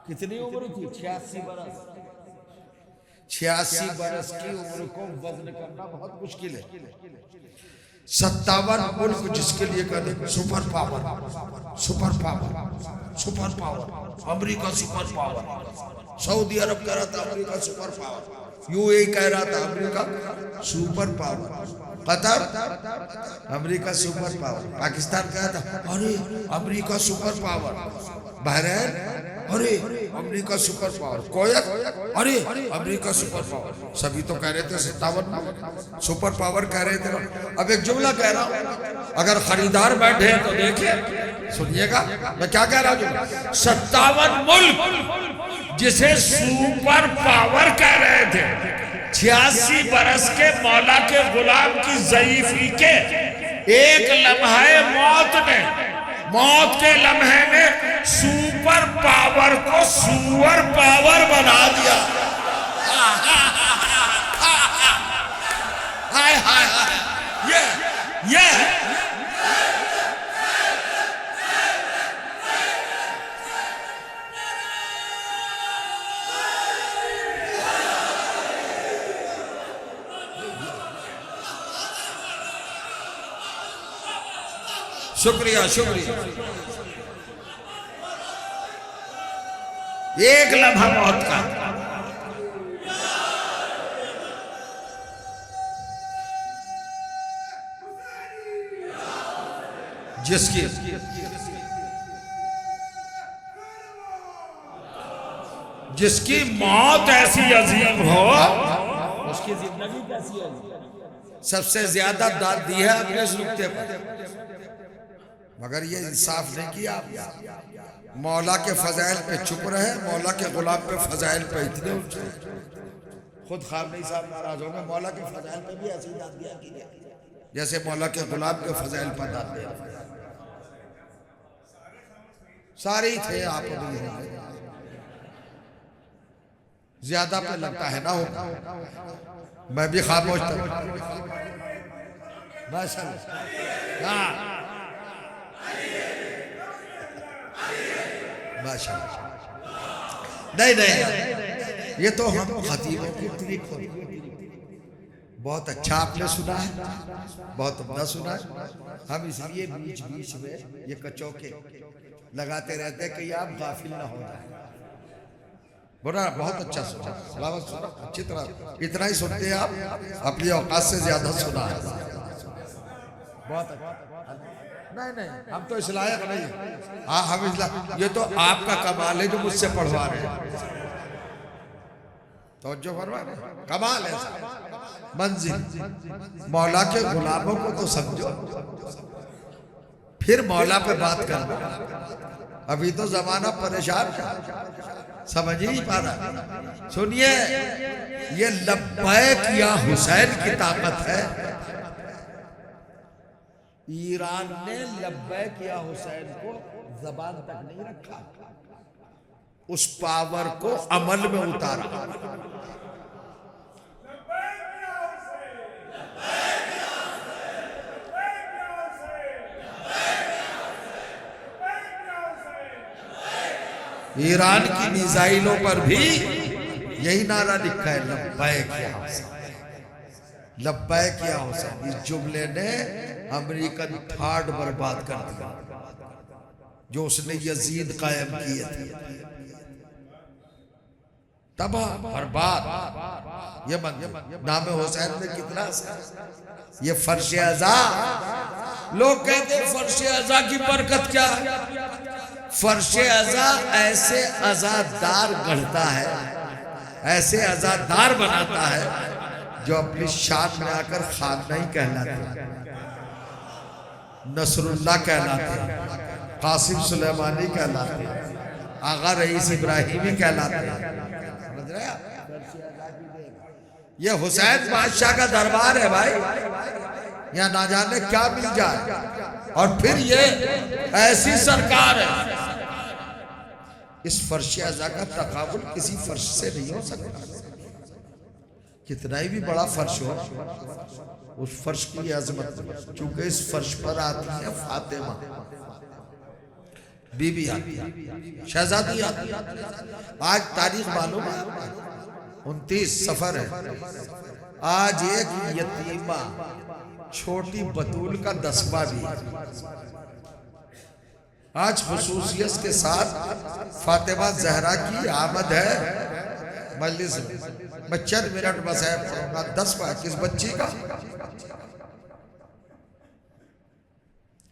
कितनी उम्र थी? 86 बरस। 86 बरस की उम्र को वजन करना बहुत मुश्किल है। 57 मुल्क जिसके लिए कहते super power, super power, super power. America super power, सऊदी अरब कह रहा था अमेरिका सुपर पावर, यूएई कह रहा था America super power, Qatar America super power, Pakistan कहा था अरे अमेरिका सुपर पावर, बहरीन अरे अमेरिका सुपर पावर, कोयत अरे अमेरिका सुपर पावर। सभी तो कह रहे थे 57 सुपर पावर कह रहे थे। अब एक जुमला कह रहा हूं, अगर खरीदार बैठे तो देखिए, सुनिएगा मैं क्या कह रहा हूं। 57 मुल्क जिसे सुपर पावर कह रहे थे, 86 बरस के मौला के गुलाम की ज़ईफ़ी के एक लम्हे मौत के लम्हे में सुपर पावर को सुअर पावर बना दिया। हाय हाय हाय, ये शुक्रिया शुक्रिया। एक लम्हा मौत का जिसकी मौत ऐसी अजीम हो, उसकी जिंदगी कैसी है। सबसे ज्यादा दाद दी है अपने इस नुक्ते पर, मगर ये इंसाफ नहीं किया। मौला के फजाइल पे चुप रहे, मौला के गुलाम पे फजाइल पे इतने उछले। खुद खामनेई साहब नाराज होंगे, मौला के फजाइल पे भी ऐसी दाद दिया जैसे मौला के गुलाम के फजाइल पर दाद दिया। सारे ही थे, आप भी होंगे। ज्यादा पे लगता है ना हो, मैं भी खामोश था। माशाअल्लाह, नहीं नहीं, ये तो हम खतीबों की ट्रिक हो। बहुत अच्छा आपने सुना है, बहुत अपना सुना है। हम इसलिए बीच बीच में ये कचौके लगाते रहते हैं कि आप गाफिल ना हो जाए। बोला बहुत अच्छा सुना, सलामत सुना, अच्छी तरह। इतना ही सुनते हैं आप, अपनी औकात से ज्यादा सुना है। बहुत अच्छा। नहीं नहीं, हम तो इस लायक नहीं। हाँ हम ये तो आपका कमाल है जो मुझसे पढ़वा रहे हैं। तवज्जो फरमा रहे, कमाल है। मंजिल मौला के गुलामों को तो समझो, फिर मौला पे बात करना। अभी तो जमाना परेशान है, समझ नहीं पा रहा। सुनिए, ये लब्बैक या हुसैन की ताकत है। ईरान ने लब्बैक या हुसैन को जबान तक नहीं रखा, उस पावर को अमल में उतारा। ईरान की मिसाइलों पर भी यही नारा लिखा है, लब्बैक या हुसैन, लब्बैक या हुसैन। इस जुमले ने अमेरिकन थार्ड बर्बाद कर दिया, जो उसने यजीद कायम किए थे। तबाह बर्बाद। ये नाम हुसैन में कितना, ये फर्श अज़ा। लोग कहते हैं फर्श अज़ा की बरकत क्या है। फर्श अज़ा ऐसे अज़ादार गढ़ता है, ऐसे अज़ादार बनाता है जो अपनी शान में आकर खानदानी कहलाते, नसरुल्लाह कहलाते, कासिम सुलेमानी कहलाते, आगा रईस इब्राहिमी कहलाते। समझ रहे आप? ये हुसैन बादशाह का दरबार है भाई, यहाँ ना जाने क्या मिल जाए। और फिर ये ऐसी सरकार है, इस फर्श अज़ा का तकाबुल किसी फर्श से नहीं हो सकता। कितना ही भी बड़ा फर्श हो, उस फर्श की अजमत, चूंकि इस फर्श पर आती है फातिमा बीबी, आती है शहजादी आती है। आज तारीख मालूम है, 29 सफर है। आज एक यतीमा छोटी बतूल का 10वां भी है। आज खुसूसियत के साथ फातिमा ज़हरा की आमद है मजलिस में। मैं चंद मिनट बस है पढ़ूंगा, 10 बार किस बच्ची का,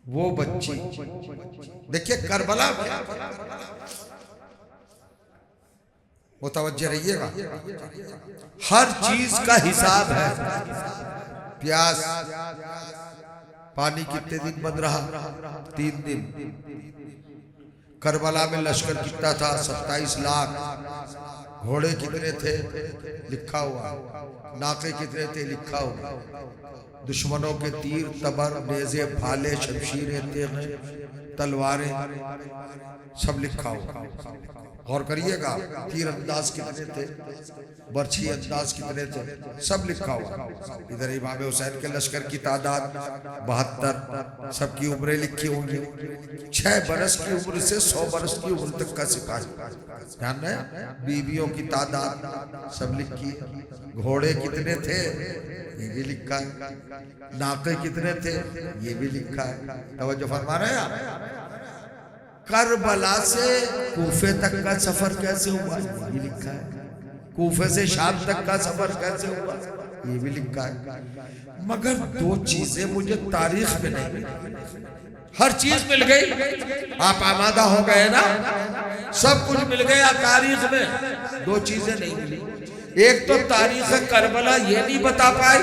वो बच्ची देखिए करबला में। मुतवज्जे रहिएगा, हर चीज का हिसाब है। प्यास, पानी कितने दिन बंद रहा? 3 दिन। करबला में लश्कर कितना था? 27 लाख। घोड़े कितने थे? लिखा हुआ। नाके कितने थे? लिखा हुआ। दुश्मनों के तीर, तबर, नेज़े, भाले, शमशीरें, तेगें, तलवारें, सब लिखा हुआ। गौर करिएगा, तीर अंदाज कितने थे, बर्छी अंदाज कितने थे, सब लिखा हुआ। इधर इमाम हुसैन के लश्कर की तादाद 72, सबकी उम्रें लिखी होंगी। 6 बरस की उम्र से 100 बरस की उम्र तक का सिपाही, ध्यान में बीवियों की तादाद सब लिखी। घोड़े कितने थे ये भी लिखा है, नाके कितने थे ये भी लिखा है। तवज्जो फरमा रहे हैं आप। करबला से कूफे तक का सफर कैसे हुआ ये भी लिखा है, कूफे से शाम तक का सफर कैसे हुआ ये भी लिखा है। मगर 2 चीजें मुझे तारीख में नहीं मिली। हर चीज मिल गई, आप आमादा हो गए ना, सब कुछ मिल गया तारीख में, 2 चीजें नहीं मिली। एक तो तारीख करबला ये नहीं बता पाई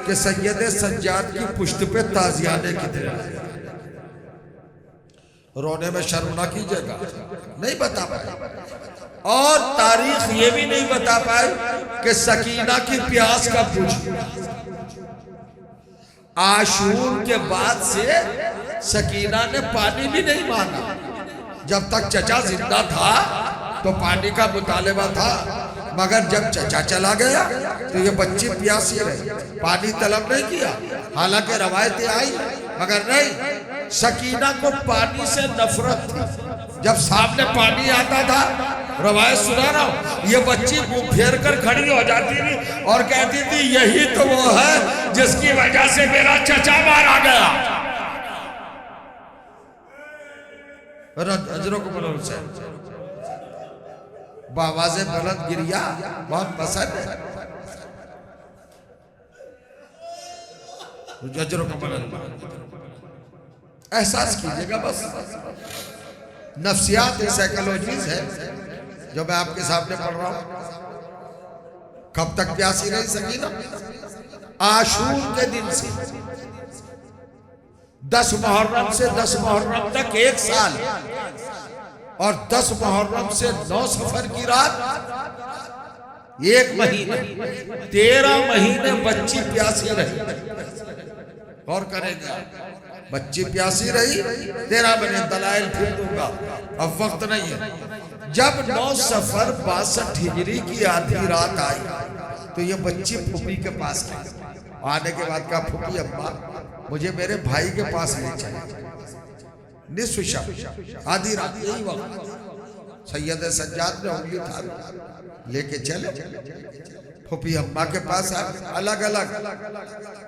कि सैयद सज्जाद की पुश्त पे ताजियाने कितने, रोने में शर्म ना कीजिएगा, नहीं बता पाए। और तारीख ये भी नहीं बता पाए कि सकीना की प्यास कब बुझी। आशूर के बाद से सकीना ने पानी भी नहीं मांगा। जब तक चचा जिंदा था तो पानी का मुतालिबा था, मगर जब चचा चला गया तो ये बच्ची प्यासी रही, पानी तलब नहीं किया। हालांकि रवायतें आई, मगर नहीं, सकीना को पानी से नफरत थी। जब सामने पानी आता था, रवायत सुना रहा हूं, ये बच्ची मुंह फेर कर खड़ी हो जाती थी और कहती थी यही तो वो है जिसकी वजह से मेरा चचा मारा गया। अजरों को बोलो से बावाज़े बुलंद गिरिया बहुत पसंद है। अजरों को बुलंद एहसास कीजिएगा, बस नफ्सियात साइकोलॉजीज है जो मैं आपके सामने पढ़ रहा हूं। कब तक प्यासी रही सकीना? आशूर के दिन से 10 मुहर्रम से 10 मुहर्रम तक 1 साल, और 10 मुहर्रम से 9 सफर की रात 1 महीने, 13 महीने बच्ची प्यासी रही। गौर करेंगे, बच्ची प्यासी रही 13 महीने। दलाइल फिर दूंगा, अब वक्त नहीं है। जब 9 सफर 62 हिजरी की आधी रात आई तो ये बच्ची फूफी के पास गई। आने के बाद कहा, फूफी अम्मा मुझे मेरे भाई के पास ले चले। निस्फ शब, आधी रात, यही वक्त सैयद सज्जाद ने उंगली उठा लेके चले फूफी अम्मा के पास। अलग अलग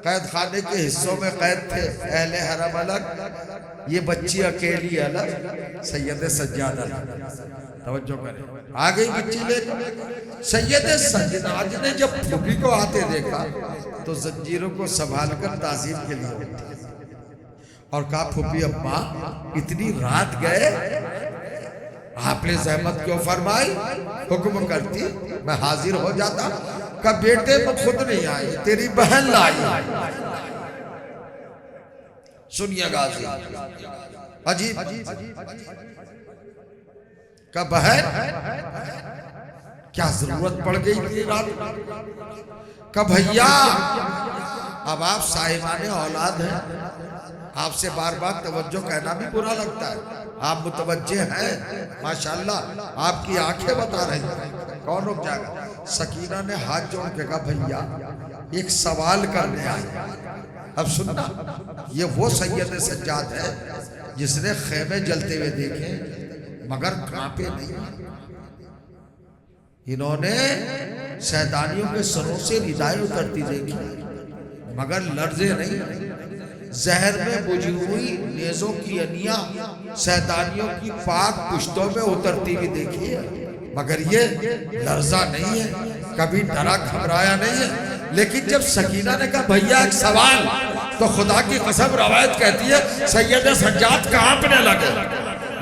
कैद खाने के हिस्सों में कैद थे, अहले हरम अलग, ये बच्ची अकेली अलग, सैयद सज्जाद अलग। तवज्जो करें, आ गई बच्ची लेकर। सैयद सज्जाद ने जब फूफी को आते देखा तो जंजीरों को संभाल कर ताज़ीम के लिए उठी और कहा, फूफी अम्मा इतनी रात गए, आपने जहमत क्यों फरमाई, हुक्म करती मैं हाजिर हो जाता। का बेटे में खुद नहीं आई, तेरी बहन लाई। सुनिएगा अजीब का बहन, क्या जरूरत पड़ गई इतनी रात का? भैया अब आप साहिबाने औलाद हैं, आपसे बार बार तवज्जो कहना भी बुरा लगता है। आप मुतवज्जे हैं माशाल्लाह, आपकी आंखें बता रही हैं, कौन रुक जाएगा। सकीना ने हाथ जोड़ के कहा, भैया एक सवाल करने आए। अब सुनना, ये वो सैयद सज्जाद है जिसने खेमे जलते हुए देखे मगर कांपे नहीं। इन्होंने शैतानियों के सरों से निदाएं उतरती देखी मगर लर्जे नहीं। जहर में बुझी हुई नेजों की अनिया शैतानियों की पाक पुश्तों में उतरती भी देखी है, मगर ये लर्जा नहीं है, कभी डरा घबराया नहीं है। लेकिन जब सकीना ने कहा, भैया एक सवाल, तो खुदा की कसम रवायत कहती है सैयद सज्जाद कांपने लगे,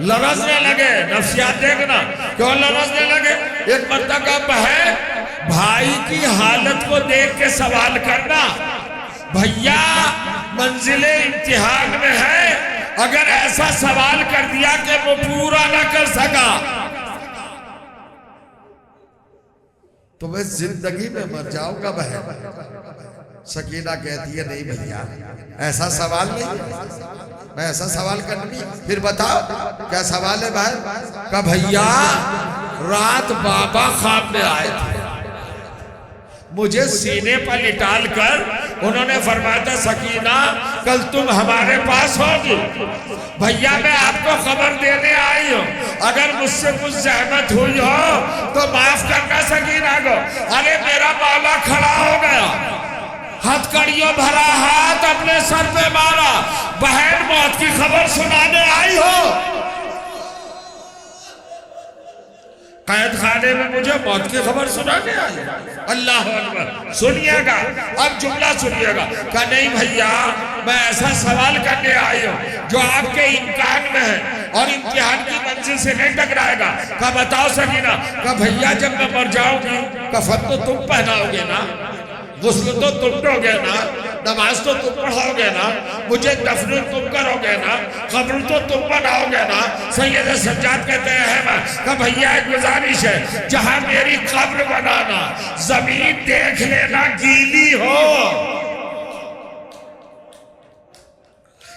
लरजने लगे। नफ्सियात देखना, क्यों लरजने लगे? एक मर्तबा है, भाई की हालत को देख के सवाल करना, भैया मंजिले इम्तिहान में है, अगर ऐसा सवाल कर दिया कि वो पूरा ना कर सका तो मैं जिंदगी में मर जाऊंगा। बहन सकीना कहती है, नहीं भैया ऐसा सवाल नहीं, मैं ऐसा सवाल करनी। फिर बताओ क्या सवाल है बहन? का भैया रात बाबा ख्वाब में आए थे, मुझे सीने पर लिटाल कर उन्होंने फरमाया था सकीना कल तुम हमारे पास होगी, भैया मैं आपको खबर देने आई हूँ, अगर मुझसे कुछ जहमत हुई हो तो माफ करना सकीना को। अरे मेरा मौला खड़ा हो गया, हथकड़ियों भरा हाथ अपने सर पे मारा, बहन मौत की खबर सुनाने आई हो। कैद खाने में मुझे मौत की खबर सुनाने आई, अल्लाह अकबर। सुनिएगा अब जुमला सुनिएगा। कहा नहीं भैया मैं ऐसा सवाल करने आई हूँ जो आपके इम्तिहान में है और इम्तिहान की मंजिल से नहीं टकराएगा। कहा बताओ सकीना। कहा भैया जब मैं मर जाऊंगी कफन तो तुम पहनाओगे ना, गुस्ल तो तुम दोगे ना, नमाज तो तुम पढ़ाओगे ना, मुझे दफन तुम करोगे ना, कब्र तो तुम बनाओगे ना। सैयद सज्जाद कहते हैं कि भैया एक गुजारिश है, जहां मेरी कब्र बनाना, जमीन देख लेना गीली हो,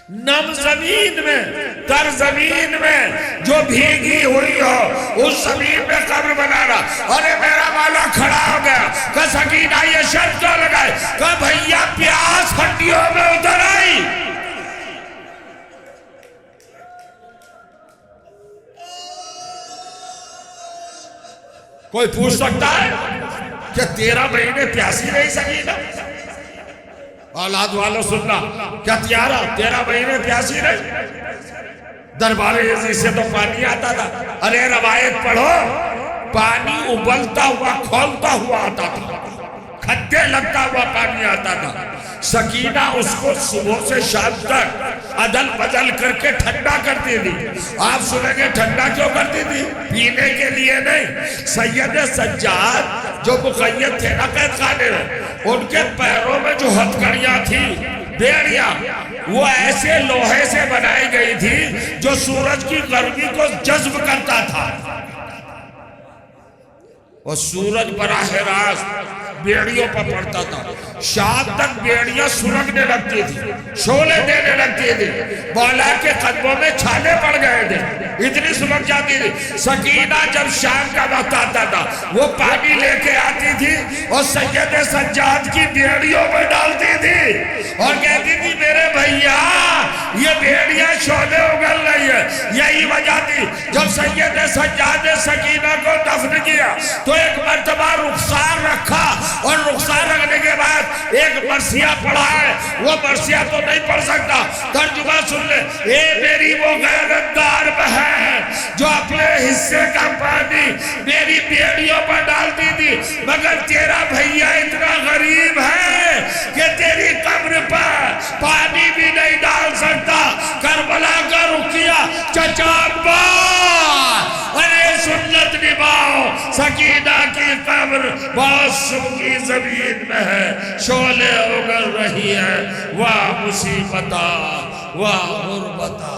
नम जमीन में तर जमीन में जो भीगी हुई हो उस जमीन में कब्र बनाना। अरे मेरा मौला खड़ा हो गया। कहा सकीना ये शर्त क्यों लगाए? कहा भैया प्यास हड्डियों में उतर आई। कोई पूछ सकता है कि 13 महीने प्यासी रही सकीना? औलाद वालों सुनना, क्या 13 महीने प्यासी रही? दरबार यजीद से तो पानी आता था। अरे रवायत पढ़ो, पानी उबलता हुआ खौलता हुआ आता था, खड्डे लगता हुआ पानी आता था। सकीना उसको सुबह से शाम तक अदल बदल करके ठंडा करती थी। आप सुनेंगे ठंडा क्यों करती थी? पीने के लिए नहीं। सैयद सज्जाद जो मुक़य्यद थे ना कैद खाने में, उनके पैरों में जो हथकड़ियां थी, बेड़ियां, वो ऐसे लोहे से बनाई गई थी जो सूरज की गर्मी को जज्ब करता था। और सूरज बराह रास्त बेड़ियों पर पड़ता था, शाम तक बेड़ियां सुलगने लगती थी, शोले देने लगती थी, मौला के कदमों में छाले पड़ गए थे, इतनी सुलग जाती थी। सकीना जब शाम का वक्त आता था वो पानी लेके आती थी और सैयद सज्जाद की बेड़ियों में डालती थी और कहती थी मेरे भैया ये बेड़ियां शोले उगल रही है। यही वजह थी जब सैयद सज्जाद ने सकीना को दफन किया तो एक मर्तबा रुखसार रखा और रुखसार रखने के बाद एक मरसिया पढ़ा है। वो मरसिया तो नहीं पढ़ सकता, तर्जुमा सुन ले। ए मेरी वो गैरतदार बहन है जो अपने हिस्से का पानी मेरी बेड़ियों पर डालती थी, मगर तेरा भैया इतना गरीब है कि तेरी कब्र पर पानी भी नहीं डाल सकता। करबला का रुकिया चचा अरे सुन्नत निभाओ, सकीना की कब्र बहुत सूखी जमीन में है, शोले उगल रही है। वाह मुसीबता वाह गुर्बता।